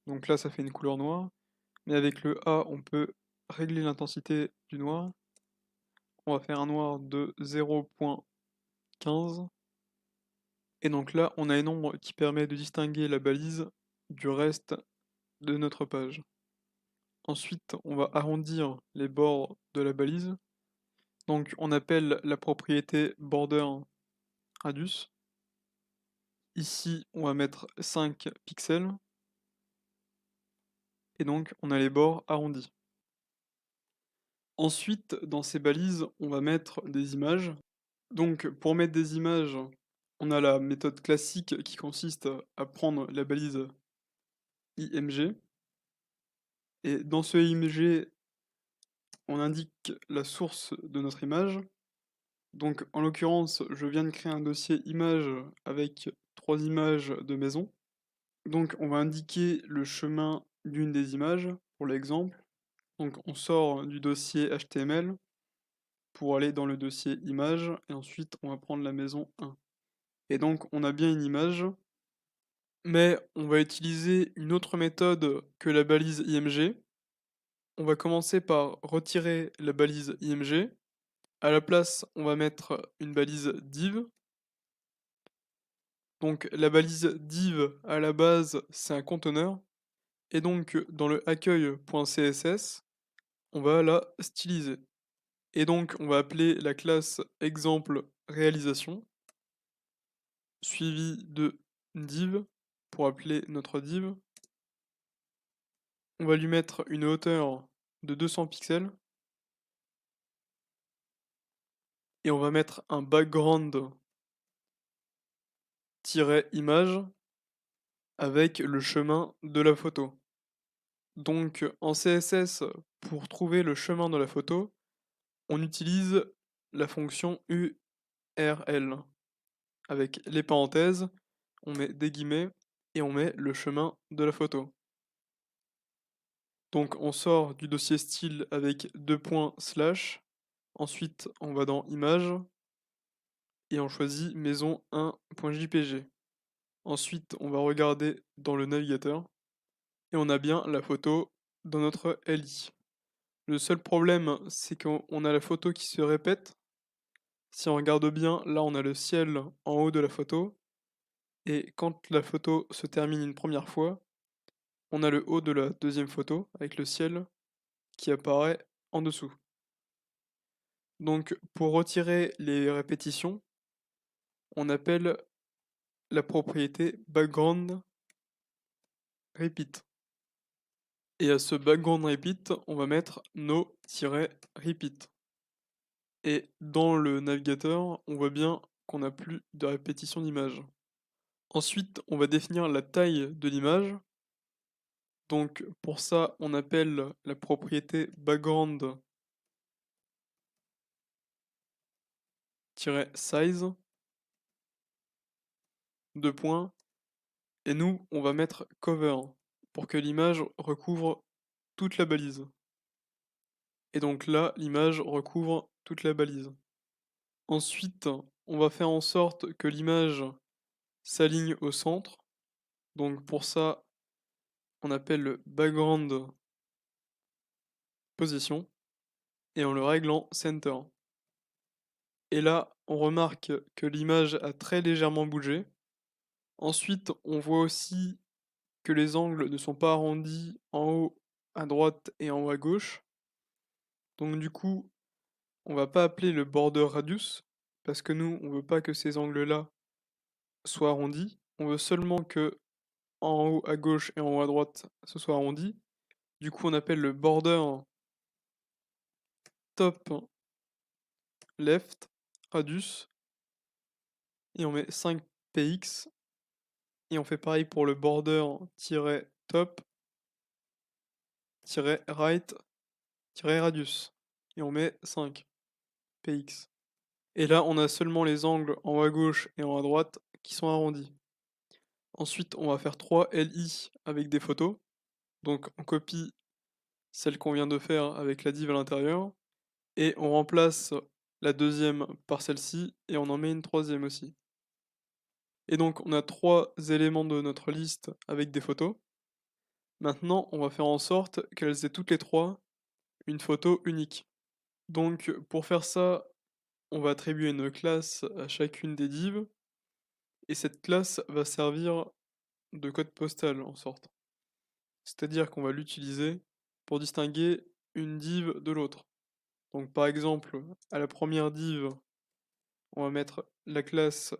Donc là, ça fait une couleur noire. Mais avec le A, on peut régler l'intensité du noir. On va faire un noir de 0,15. Et donc là, on a une ombre qui permet de distinguer la balise du reste de notre page. Ensuite, on va arrondir les bords de la balise. Donc on appelle la propriété border radius. Ici, on va mettre 5 pixels. Et donc on a les bords arrondis. Ensuite, dans ces balises, on va mettre des images. Donc pour mettre des images, on a la méthode classique qui consiste à prendre la balise IMG. Et dans ce IMG, on indique la source de notre image. Donc en l'occurrence, je viens de créer un dossier image avec 3 images de maison. Donc on va indiquer le chemin d'une des images pour l'exemple. Donc on sort du dossier HTML pour aller dans le dossier image et ensuite on va prendre la maison 1. Et donc on a bien une image, mais on va utiliser une autre méthode que la balise IMG. On va commencer par retirer la balise IMG. À la place, on va mettre une balise div. Donc la balise div à la base, c'est un conteneur. Et donc dans le accueil.css, on va la styliser. Et donc on va appeler la classe exemple réalisation, suivi de div pour appeler notre div. On va lui mettre une hauteur de 200 pixels. Et on va mettre un background-image avec le chemin de la photo. Donc en CSS, pour trouver le chemin de la photo, on utilise la fonction URL. Avec les parenthèses, on met des guillemets et on met le chemin de la photo. Donc on sort du dossier style avec 2 points slash. Ensuite, on va dans image et on choisit maison 1.jpg. Ensuite, on va regarder dans le navigateur et on a bien la photo dans notre LI. Le seul problème, c'est qu'on a la photo qui se répète. Si on regarde bien, là on a le ciel en haut de la photo. Et quand la photo se termine une première fois, on a le haut de la deuxième photo avec le ciel qui apparaît en dessous. Donc pour retirer les répétitions, on appelle la propriété background repeat. Et à ce background repeat, on va mettre no-repeat. Et dans le navigateur, on voit bien qu'on n'a plus de répétition d'image. Ensuite, on va définir la taille de l'image. Donc pour ça, on appelle la propriété background-size. Deux points. Et nous, on va mettre cover pour que l'image recouvre toute la balise. Et donc là, l'image recouvre toute la balise. Ensuite, on va faire en sorte que l'image s'aligne au centre. Donc pour ça, on appelle le background position et on le règle en center. Et là, on remarque que l'image a très légèrement bougé. Ensuite, on voit aussi que les angles ne sont pas arrondis en haut à droite et en haut à gauche. Donc du coup, on va pas appeler le border radius, parce que nous, on veut pas que ces angles-là soient arrondis. On veut seulement que en haut à gauche et en haut à droite, ce soit arrondi. Du coup, on appelle le border top left radius et on met 5 px et on fait pareil pour le border-top-right-radius et on met 5 px. Et là, on a seulement les angles en haut à gauche et en haut à droite qui sont arrondis. Ensuite, on va faire 3 LI avec des photos. Donc, on copie celle qu'on vient de faire avec la div à l'intérieur et on remplace la deuxième par celle-ci et on en met une troisième aussi. Et donc, on a 3 éléments de notre liste avec des photos. Maintenant, on va faire en sorte qu'elles aient toutes les 3 une photo unique. Donc, pour faire ça, on va attribuer une classe à chacune des divs et cette classe va servir de code postal en sorte. C'est-à-dire qu'on va l'utiliser pour distinguer une div de l'autre. Donc par exemple, à la première div, on va mettre la classe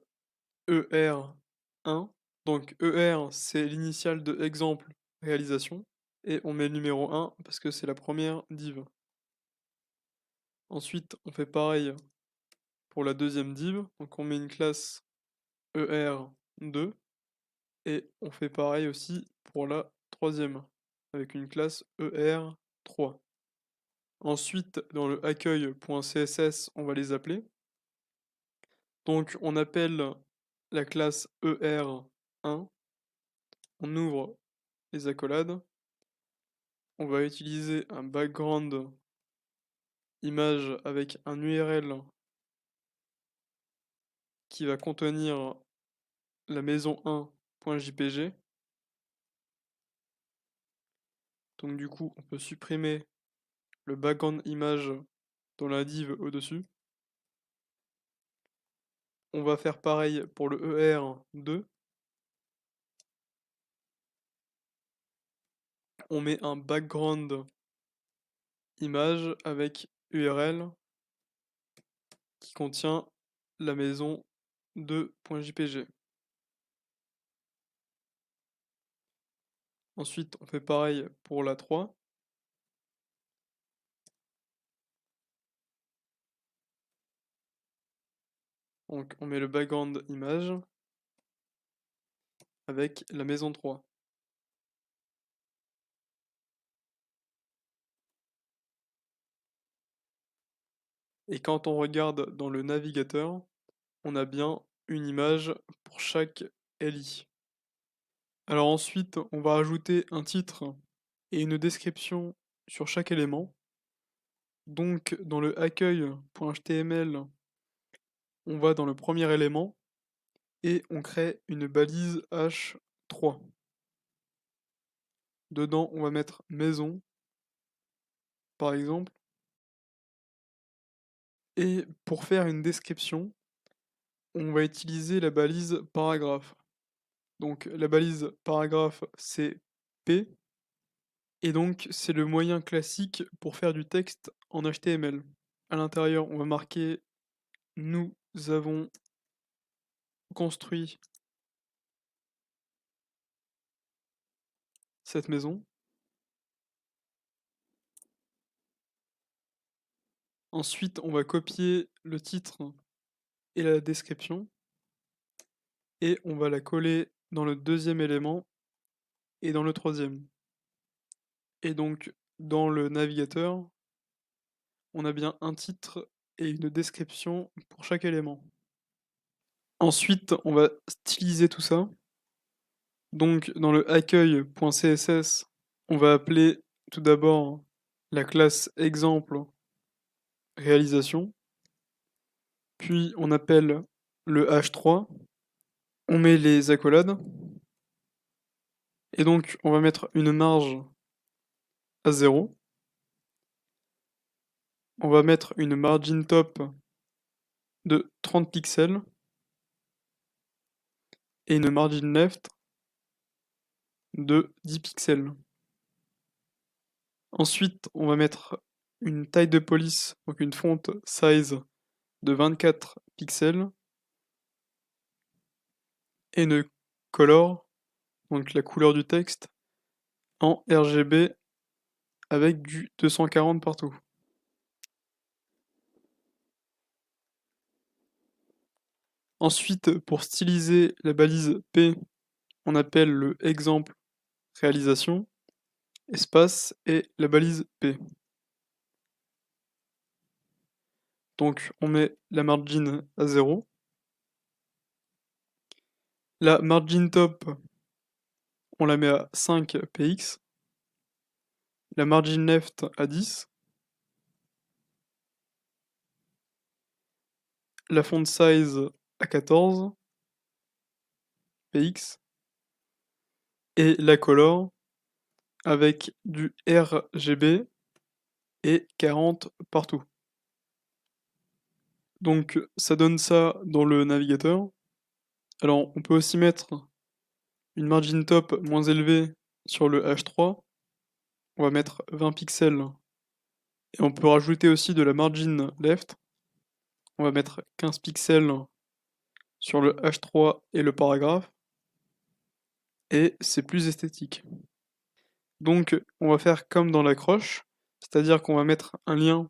ER1. Donc ER, c'est l'initiale de exemple réalisation. Et on met le numéro 1 parce que c'est la première div. Ensuite, on fait pareil pour la deuxième div. Donc on met une classe ER2. Et on fait pareil aussi pour la troisième, avec une classe ER3. Ensuite, dans le accueil.css, on va les appeler. Donc on appelle la classe ER1, on ouvre les accolades, on va utiliser un background image avec un URL qui va contenir la maison 1.jpg. Donc du coup, on peut supprimer le background image dans la div au-dessus. On va faire pareil pour le ER2. On met un background image avec URL qui contient la maison 2.jpg. Ensuite, on fait pareil pour la 3. Donc on met le background image avec la maison 3. Et quand on regarde dans le navigateur, on a bien une image pour chaque LI. Alors ensuite, on va ajouter un titre et une description sur chaque élément. Donc dans le accueil.html, on va dans le premier élément et on crée une balise h3. Dedans, on va mettre maison, par exemple. Et pour faire une description, on va utiliser la balise paragraphe. Donc la balise paragraphe, c'est P, et donc c'est le moyen classique pour faire du texte en HTML. À l'intérieur, on va marquer nous avons construit cette maison. Ensuite, on va copier le titre et la description et on va la coller dans le deuxième élément et dans le troisième. Et donc, dans le navigateur, on a bien un titre et une description pour chaque élément. Ensuite, on va styliser tout ça. Donc, dans le accueil.css, on va appeler tout d'abord la classe exemple réalisation. Puis, on appelle le h3. On met les accolades. Et donc, on va mettre une marge à 0. On va mettre une margin top de 30 pixels et une margin left de 10 pixels. Ensuite, on va mettre une taille de police, donc une font size de 24 pixels et une color, donc la couleur du texte, en RGB avec du 240 partout. Ensuite, pour styliser la balise P, on appelle le exemple réalisation, espace et la balise P. Donc on met la margin à 0. La margin top, on la met à 5 px. La margin left à 10. La font size à 14 px. Et la color avec du RGB et 40 partout. Donc ça donne ça dans le navigateur. Alors on peut aussi mettre une margin top moins élevée sur le H3. On va mettre 20 pixels. Et on peut rajouter aussi de la margin left. On va mettre 15 pixels sur le H3 et le paragraphe. Et c'est plus esthétique. Donc on va faire comme dans l'accroche, c'est-à-dire qu'on va mettre un lien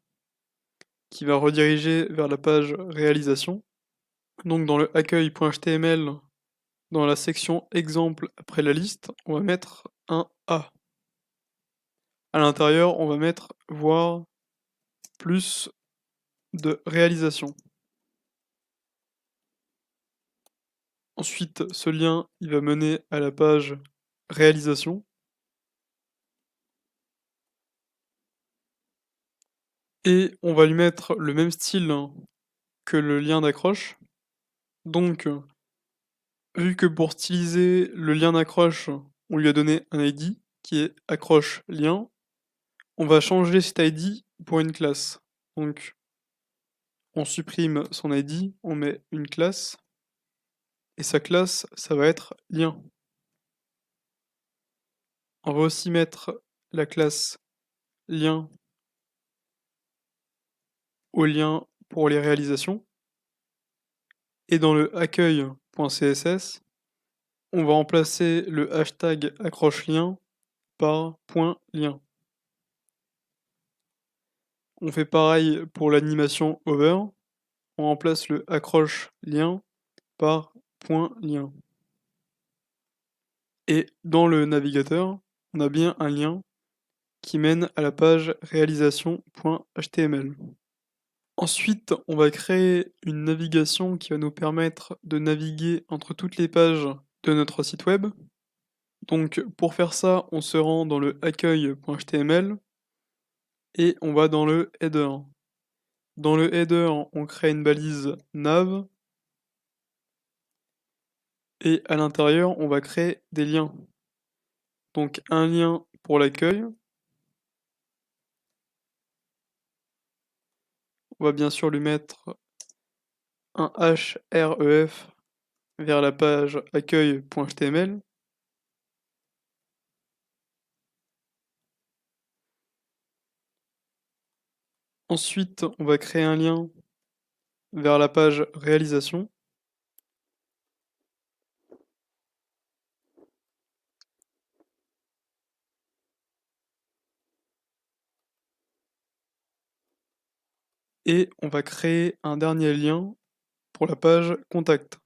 qui va rediriger vers la page réalisation. Donc dans le accueil.html, dans la section exemple après la liste, on va mettre un A. À l'intérieur, on va mettre voir plus de réalisation. Ensuite, ce lien, il va mener à la page réalisation. Et on va lui mettre le même style que le lien d'accroche. Donc, vu que pour styliser le lien d'accroche, on lui a donné un ID qui est accroche lien, on va changer cet ID pour une classe. Donc, on supprime son ID, on met une classe, et sa classe, ça va être lien. On va aussi mettre la classe lien au lien pour les réalisations. Et dans le accueil.css, on va remplacer le hashtag accroche lien par .lien. On fait pareil pour l'animation hover. On remplace le accroche lien par .lien. Et dans le navigateur, on a bien un lien qui mène à la page réalisation.html. Ensuite, on va créer une navigation qui va nous permettre de naviguer entre toutes les pages de notre site web. Donc pour faire ça, on se rend dans le accueil.html et on va dans le header. Dans le header, on crée une balise nav et à l'intérieur, on va créer des liens. Donc un lien pour l'accueil. On va bien sûr lui mettre un href vers la page accueil.html. Ensuite, on va créer un lien vers la page réalisation. Et on va créer un dernier lien pour la page contact.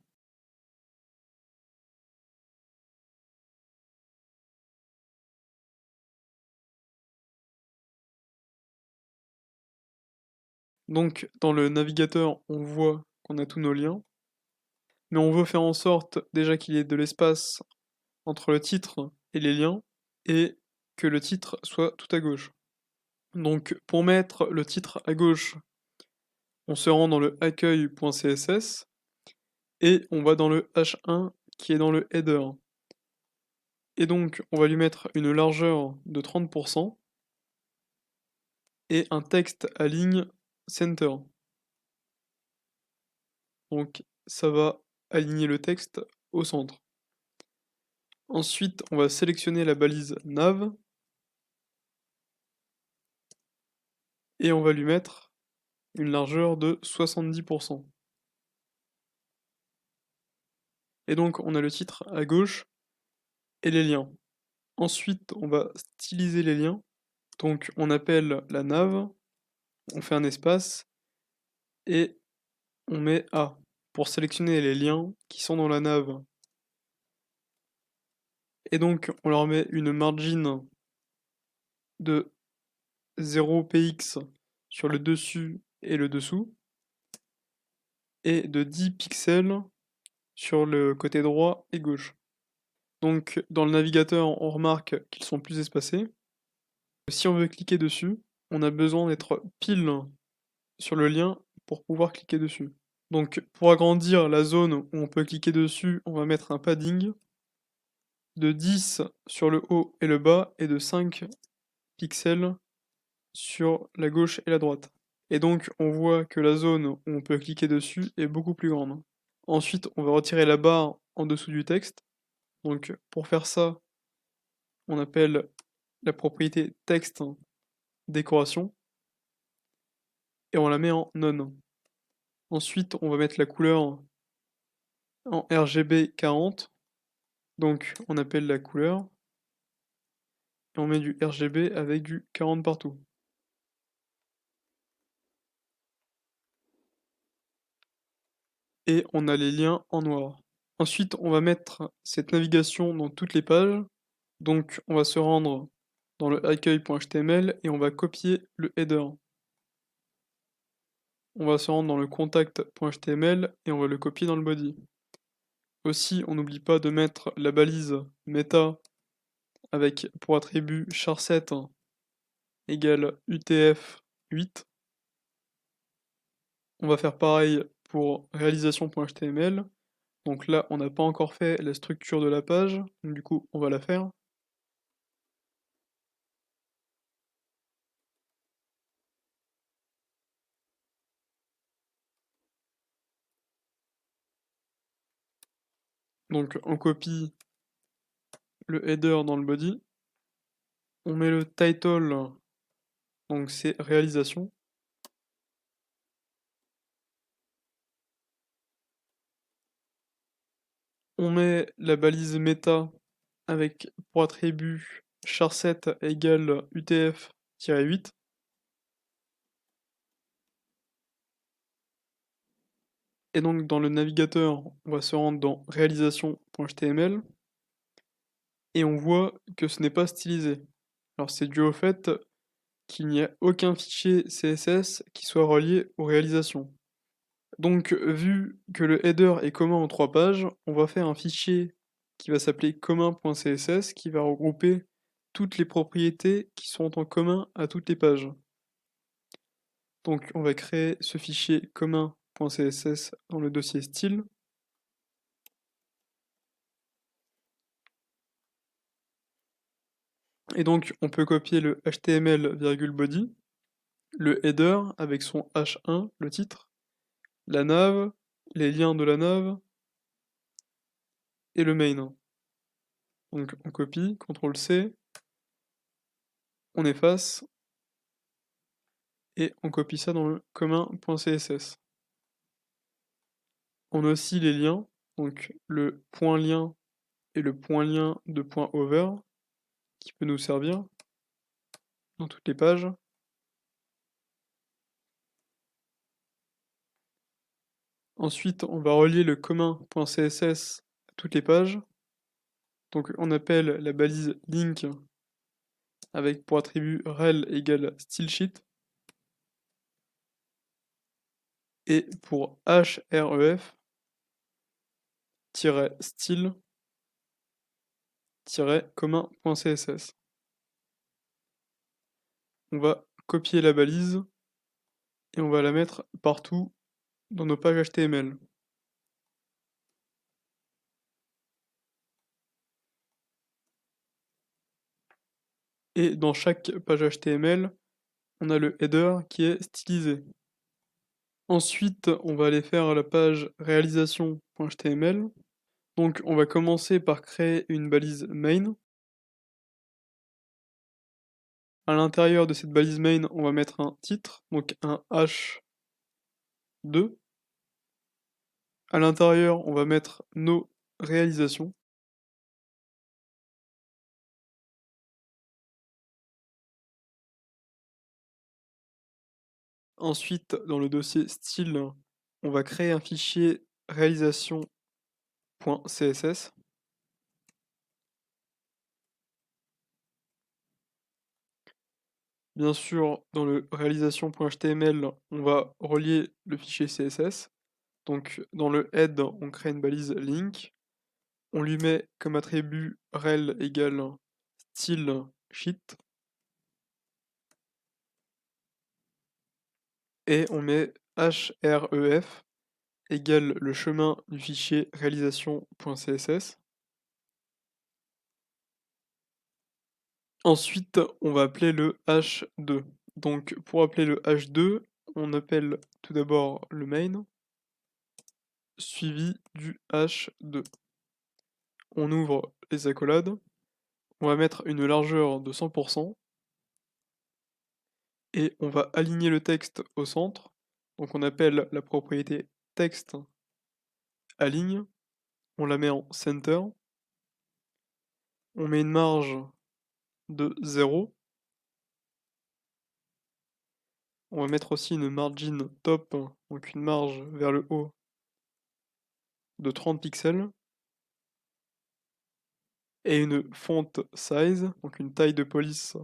Donc dans le navigateur, on voit qu'on a tous nos liens, mais on veut faire en sorte déjà qu'il y ait de l'espace entre le titre et les liens, et que le titre soit tout à gauche. Donc pour mettre le titre à gauche, on se rend dans le accueil.css, et on va dans le h1 qui est dans le header. Et donc on va lui mettre une largeur de 30% et un texte à ligne center. Donc ça va aligner le texte au centre. Ensuite, on va sélectionner la balise nav et on va lui mettre une largeur de 70%. Et donc on a le titre à gauche et les liens. Ensuite, on va styliser les liens. Donc on appelle la nav, on fait un espace et on met A pour sélectionner les liens qui sont dans la nav. Et donc on leur met une margin de 0 px sur le dessus et le dessous et de 10 pixels sur le côté droit et gauche. Donc dans le navigateur, on remarque qu'ils sont plus espacés. Si on veut cliquer dessus, on a besoin d'être pile sur le lien pour pouvoir cliquer dessus. Donc pour agrandir la zone où on peut cliquer dessus, on va mettre un padding de 10 sur le haut et le bas et de 5 pixels sur la gauche et la droite. Et donc on voit que la zone où on peut cliquer dessus est beaucoup plus grande. Ensuite, on va retirer la barre en dessous du texte. Donc pour faire ça, on appelle la propriété texte décoration et on la met en non. Ensuite, on va mettre la couleur en RGB 40. Donc on appelle la couleur et on met du RGB avec du 40 partout. Et on a les liens en noir. Ensuite, on va mettre cette navigation dans toutes les pages. Donc on va se rendre dans le accueil.html et on va copier le header. On va se rendre dans le contact.html et on va le copier dans le body. Aussi, on n'oublie pas de mettre la balise meta avec pour attribut char7 égale UTF-8. On va faire pareil pour réalisation.html. Donc là, on n'a pas encore fait la structure de la page, donc du coup, on va la faire. Donc on copie le header dans le body. On met le title, donc c'est réalisation. On met la balise meta avec pour attribut char7 égale UTF-8. Et donc dans le navigateur, on va se rendre dans réalisation.html et on voit que ce n'est pas stylisé. Alors c'est dû au fait qu'il n'y a aucun fichier CSS qui soit relié aux réalisations. Donc vu que le header est commun en 3 pages, on va faire un fichier qui va s'appeler commun.css qui va regrouper toutes les propriétés qui sont en commun à toutes les pages. Donc on va créer ce fichier commun.css dans le dossier style. Et donc on peut copier le HTML,body, le header avec son H1, le titre, la nav, les liens de la nav et le main. Donc on copie, CTRL-C, on efface et on copie ça dans le commun.css. On a aussi les liens, donc le point lien et le point lien de point over qui peut nous servir dans toutes les pages. Ensuite, on va relier le commun.css à toutes les pages. Donc on appelle la balise link avec pour attribut rel égale stylesheet. Et pour href, style commun.css. On va copier la balise et on va la mettre partout dans nos pages HTML. Et dans chaque page HTML, on a le header qui est stylisé. Ensuite, on va aller faire la page réalisation.html. Donc on va commencer par créer une balise main. À l'intérieur de cette balise main, on va mettre un titre, donc un h2. À l'intérieur, on va mettre nos réalisations. Ensuite, dans le dossier style, on va créer un fichier réalisation.css. Bien sûr, dans le réalisation.html, on va relier le fichier CSS. Donc dans le head, on crée une balise link. On lui met comme attribut rel égale style sheet. Et on met href égale le chemin du fichier réalisation.css. Ensuite, on va appeler le h2. Donc pour appeler le h2, on appelle tout d'abord le main, suivi du h2. On ouvre les accolades, on va mettre une largeur de 100%, et on va aligner le texte au centre. Donc on appelle la propriété texte aligne, on la met en center, on met une marge de 0, on va mettre aussi une margin top, donc une marge vers le haut de 30 pixels, et une font size, donc une taille de police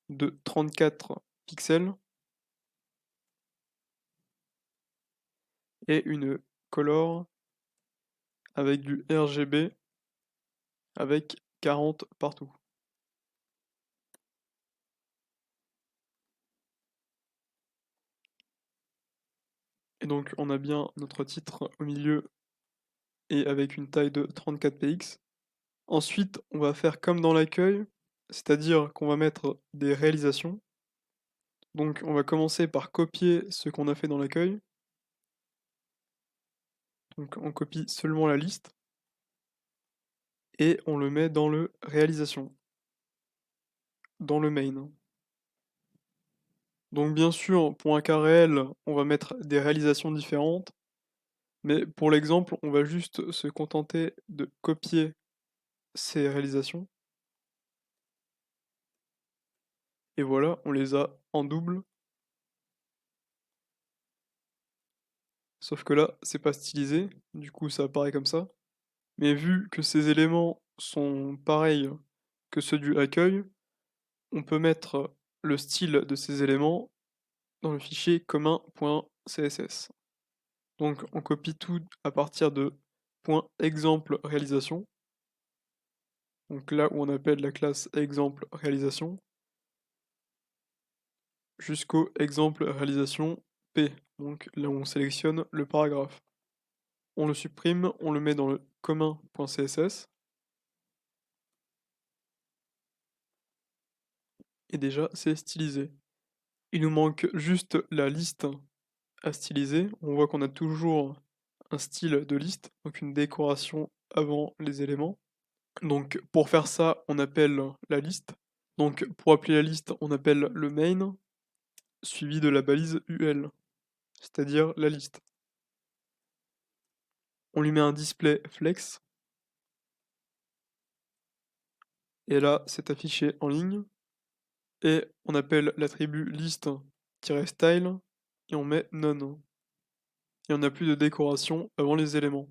de 34 pixels, et une color avec du RGB avec 40 partout. Et donc on a bien notre titre au milieu et avec une taille de 34 px. Ensuite, on va faire comme dans l'accueil, c'est-à-dire qu'on va mettre des réalisations. Donc on va commencer par copier ce qu'on a fait dans l'accueil. Donc on copie seulement la liste et on le met dans le réalisation, dans le main. Donc bien sûr, pour un cas réel, on va mettre des réalisations différentes, mais pour l'exemple, on va juste se contenter de copier ces réalisations. Et voilà, on les a en double. Sauf que là, c'est pas stylisé, du coup ça apparaît comme ça. Mais vu que ces éléments sont pareils que ceux du accueil, on peut mettre le style de ces éléments dans le fichier commun.css. Donc on copie tout à partir de .exemple réalisation. Donc là où on appelle la classe exemple réalisation, jusqu'au exemple réalisation P, donc là où on sélectionne le paragraphe. On le supprime, on le met dans le commun.css, et déjà c'est stylisé. Il nous manque juste la liste à styliser. On voit qu'on a toujours un style de liste, donc une décoration avant les éléments. Donc pour faire ça, on appelle la liste. Donc pour appeler la liste, on appelle le main, suivi de la balise UL, c'est-à-dire la liste. On lui met un display flex, et là c'est affiché en ligne. Et on appelle l'attribut list-style, et on met none. Et on n'a plus de décoration avant les éléments.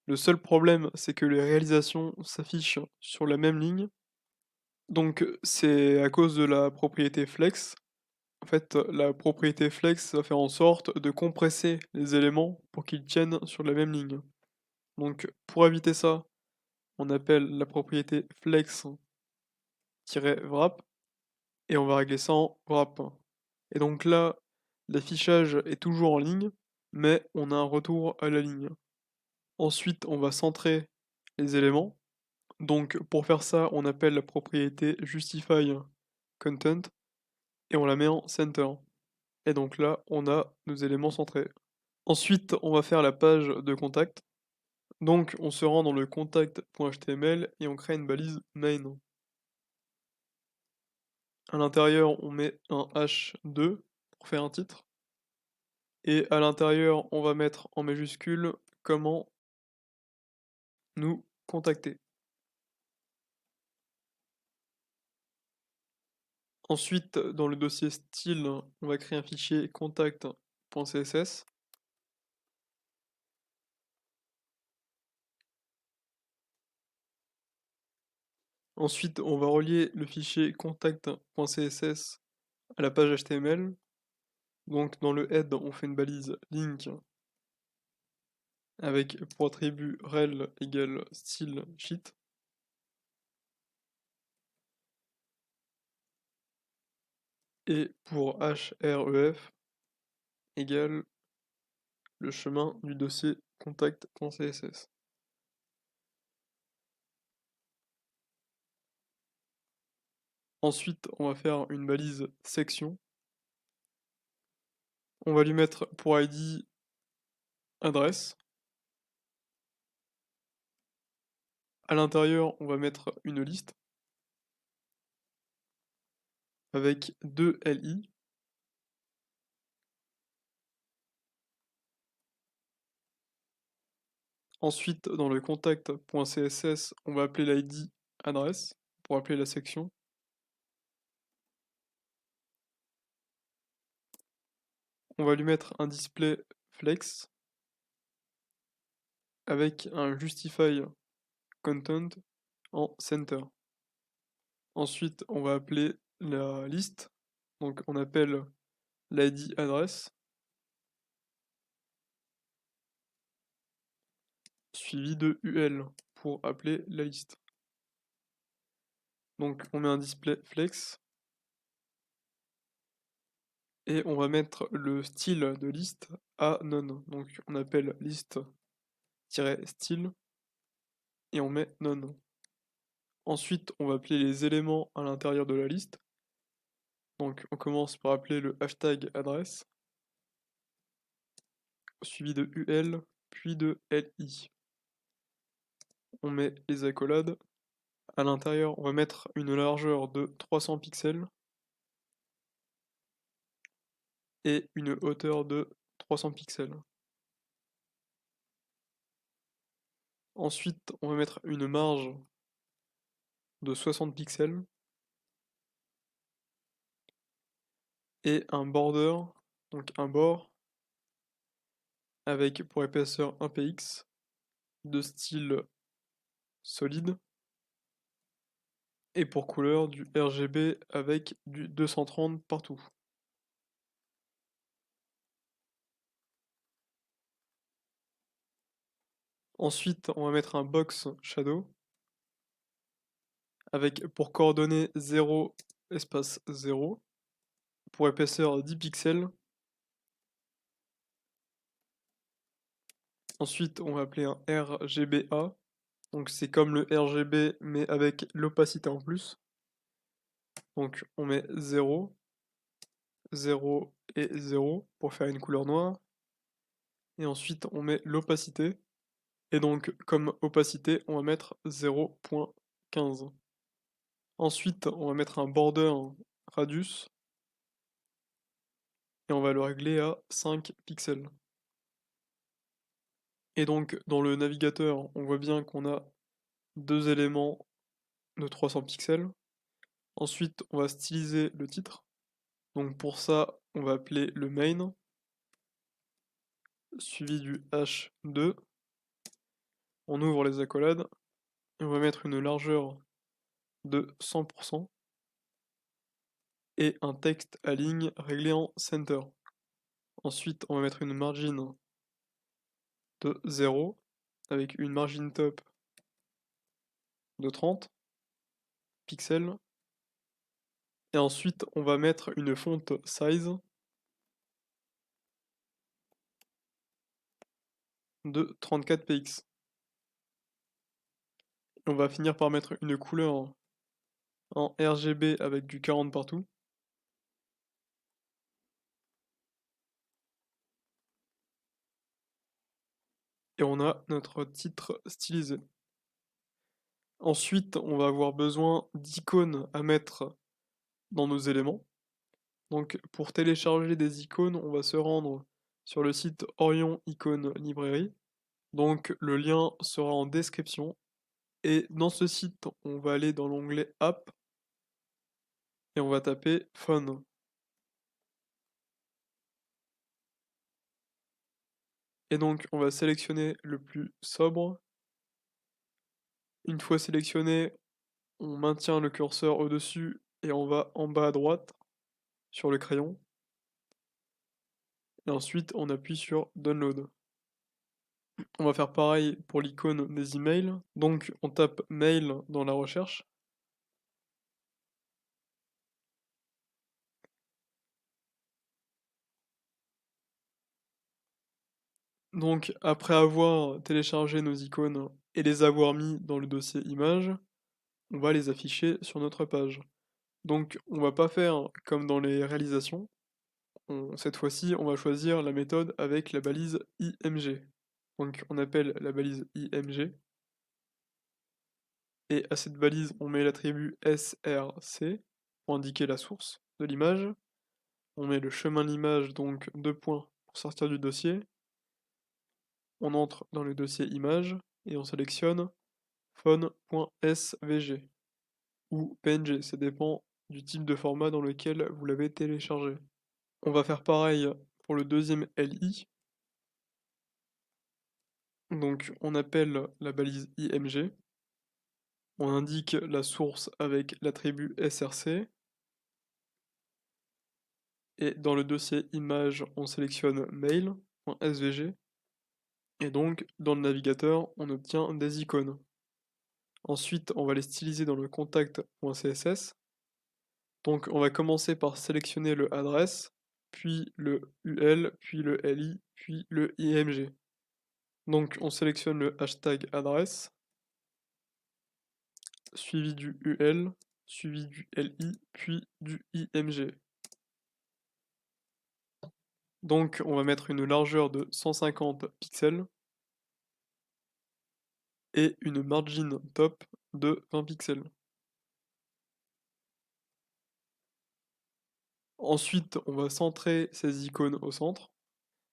Le seul problème, c'est que les réalisations s'affichent sur la même ligne. Donc c'est à cause de la propriété flex. En fait, la propriété flex va faire en sorte de compresser les éléments pour qu'ils tiennent sur la même ligne. Donc pour éviter ça, on appelle la propriété flex-wrap et on va régler ça en wrap. Et donc là, l'affichage est toujours en ligne, mais on a un retour à la ligne. Ensuite, on va centrer les éléments. Donc pour faire ça, on appelle la propriété justify content et on la met en center. Et donc là, on a nos éléments centrés. Ensuite, on va faire la page de contact. Donc, on se rend dans le contact.html et on crée une balise main. À l'intérieur, on met un h2 pour faire un titre. Et à l'intérieur, on va mettre en majuscule comment nous contacter. Ensuite, dans le dossier style, on va créer un fichier contact.css. Ensuite, on va relier le fichier contact.css à la page HTML. Donc dans le head, on fait une balise link avec pour attribut rel égale style sheet. Et pour href égale le chemin du dossier contact.css. Ensuite, on va faire une balise section. On va lui mettre pour ID adresse. À l'intérieur, on va mettre une liste avec deux LI. Ensuite, dans le contact.css, on va appeler l'ID adresse pour appeler la section. On va lui mettre un display flex avec un justify content en center. Ensuite, on va appeler la liste. Donc, on appelle l'ID adresse suivi de UL pour appeler la liste. Donc, on met un display flex et on va mettre le style de liste à none. Donc, on appelle liste-style et on met none. Ensuite, on va appeler les éléments à l'intérieur de la liste. Donc, on commence par appeler le hashtag adresse suivi de UL puis de LI. On met les accolades. À l'intérieur, on va mettre une largeur de 300 pixels et une hauteur de 300 pixels. Ensuite, on va mettre une marge de 60 pixels et un border, donc un bord, avec pour épaisseur 1 px, de style solide, et pour couleur du RGB avec du 230 partout. Ensuite, on va mettre un box shadow avec pour coordonnées 0 espace 0, pour épaisseur 10 pixels. Ensuite, on va appeler un RGBA, donc c'est comme le RGB mais avec l'opacité en plus. Donc on met 0, 0 et 0 pour faire une couleur noire. Et ensuite on met l'opacité. Et donc comme opacité, on va mettre 0.15. Ensuite, on va mettre un border radius et on va le régler à 5 pixels. Et donc dans le navigateur, on voit bien qu'on a deux éléments de 300 pixels. Ensuite, on va styliser le titre. Donc pour ça, on va appeler le main suivi du h2. On ouvre les accolades et on va mettre une largeur de 100% et un texte à ligne réglé en center. Ensuite, on va mettre une margin de 0 avec une margin top de 30 pixels. Et ensuite, on va mettre une font size de 34 px. Et on va finir par mettre une couleur en RGB avec du 40 partout. et on a notre titre stylisé. Ensuite, on va avoir besoin d'icônes à mettre dans nos éléments. Donc pour télécharger des icônes, on va se rendre sur le site Orion Icône Librairie. Donc le lien sera en description. Et dans ce site, on va aller dans l'onglet App et on va taper Phone. Et donc on va sélectionner le plus sobre. Une fois sélectionné, on maintient le curseur au-dessus et on va en bas à droite sur le crayon. Et ensuite, on appuie sur Download. On va faire pareil pour l'icône des emails. Donc, on tape mail dans la recherche. Donc, après avoir téléchargé nos icônes et les avoir mis dans le dossier images, on va les afficher sur notre page. Donc, on va pas faire comme dans les réalisations. Cette fois-ci, on va choisir la méthode avec la balise IMG. Donc, on appelle la balise IMG. Et à cette balise, on met l'attribut src pour indiquer la source de l'image. On met le chemin de l'image, donc 2 points pour sortir du dossier. On entre dans le dossier image et on sélectionne phone.svg ou PNG, ça dépend du type de format dans lequel vous l'avez téléchargé. On va faire pareil pour le deuxième LI. Donc on appelle la balise IMG. On indique la source avec l'attribut src. Et dans le dossier image, on sélectionne mail.svg. Et donc, dans le navigateur, on obtient des icônes. Ensuite, on va les styliser dans le contact.css. Donc, on va commencer par sélectionner le adresse, puis le UL, puis le LI, puis le IMG. Donc, on sélectionne le hashtag adresse, suivi du UL, suivi du LI, puis du IMG. Donc, on va mettre une largeur de 150 pixels et une margin top de 20 pixels. Ensuite, on va centrer ces icônes au centre.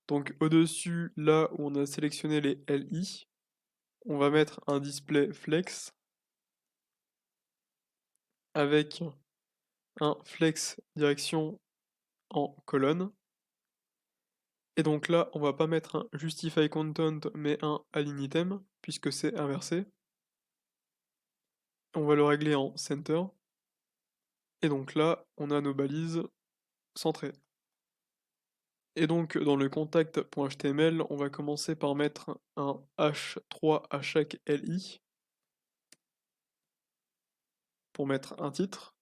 Donc au-dessus, là où on a sélectionné les LI, on va mettre un display flex avec un flex direction en colonne. Et donc là, on va pas mettre un justify content, mais un align item, puisque c'est inversé. On va le régler en center. Et donc là, on a nos balises centrées. Et donc dans le contact.html, on va commencer par mettre un h3 à chaque LI pour mettre un titre.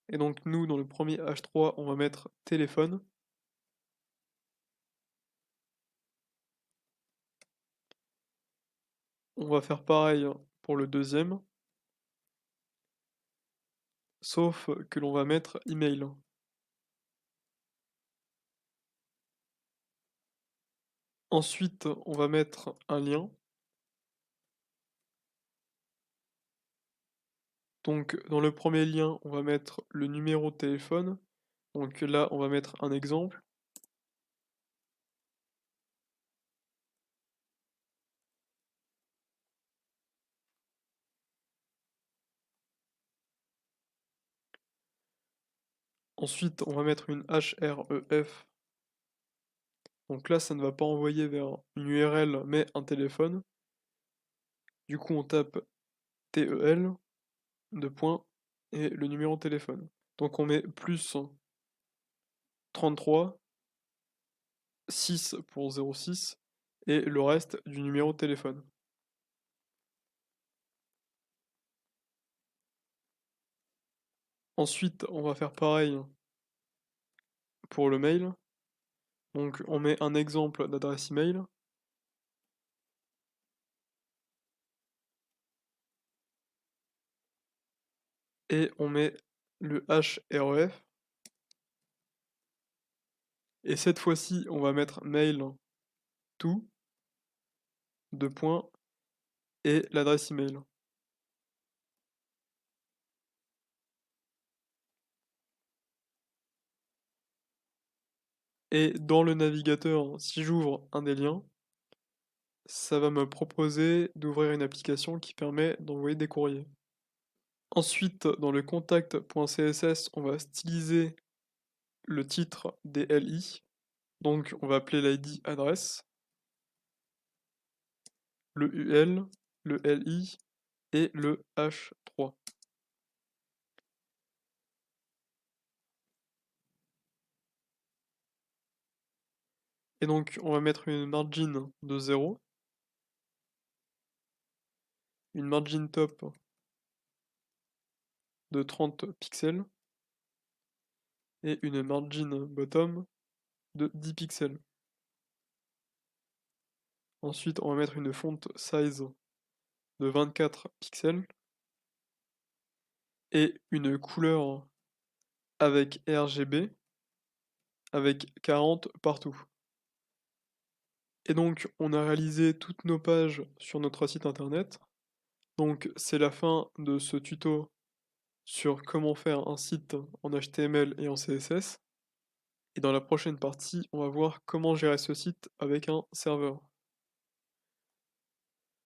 Et donc nous, dans le premier h3, on va mettre téléphone. On va faire pareil pour le deuxième, sauf que l'on va mettre email. Ensuite, on va mettre un lien. Donc dans le premier lien, on va mettre le numéro de téléphone. Donc là, on va mettre un exemple. Ensuite, on va mettre une href. Donc là, ça ne va pas envoyer vers une URL, mais un téléphone. Du coup, on tape TEL, deux points, et le numéro de téléphone. Donc on met plus 33, 6 pour 06, et le reste du numéro de téléphone. Ensuite, on va faire pareil pour le mail. Donc on met un exemple d'adresse email. Et on met le href. Et cette fois-ci, on va mettre mail to. deux points, et l'adresse email. Et dans le navigateur, si j'ouvre un des liens, ça va me proposer d'ouvrir une application qui permet d'envoyer des courriers. Ensuite, dans le contact.css, on va styliser le titre des LI. Donc, on va appeler l'ID adresse, le UL, le LI et le H3. Et donc, on va mettre une margin de 0, une margin top de 30 pixels et une margin bottom de 10 pixels. Ensuite, on va mettre une font size de 24 pixels et une couleur avec RGB avec 40 partout. Et donc, on a réalisé toutes nos pages sur notre site internet. Donc, c'est la fin de ce tuto sur comment faire un site en HTML et en CSS. Et dans la prochaine partie, on va voir comment gérer ce site avec un serveur.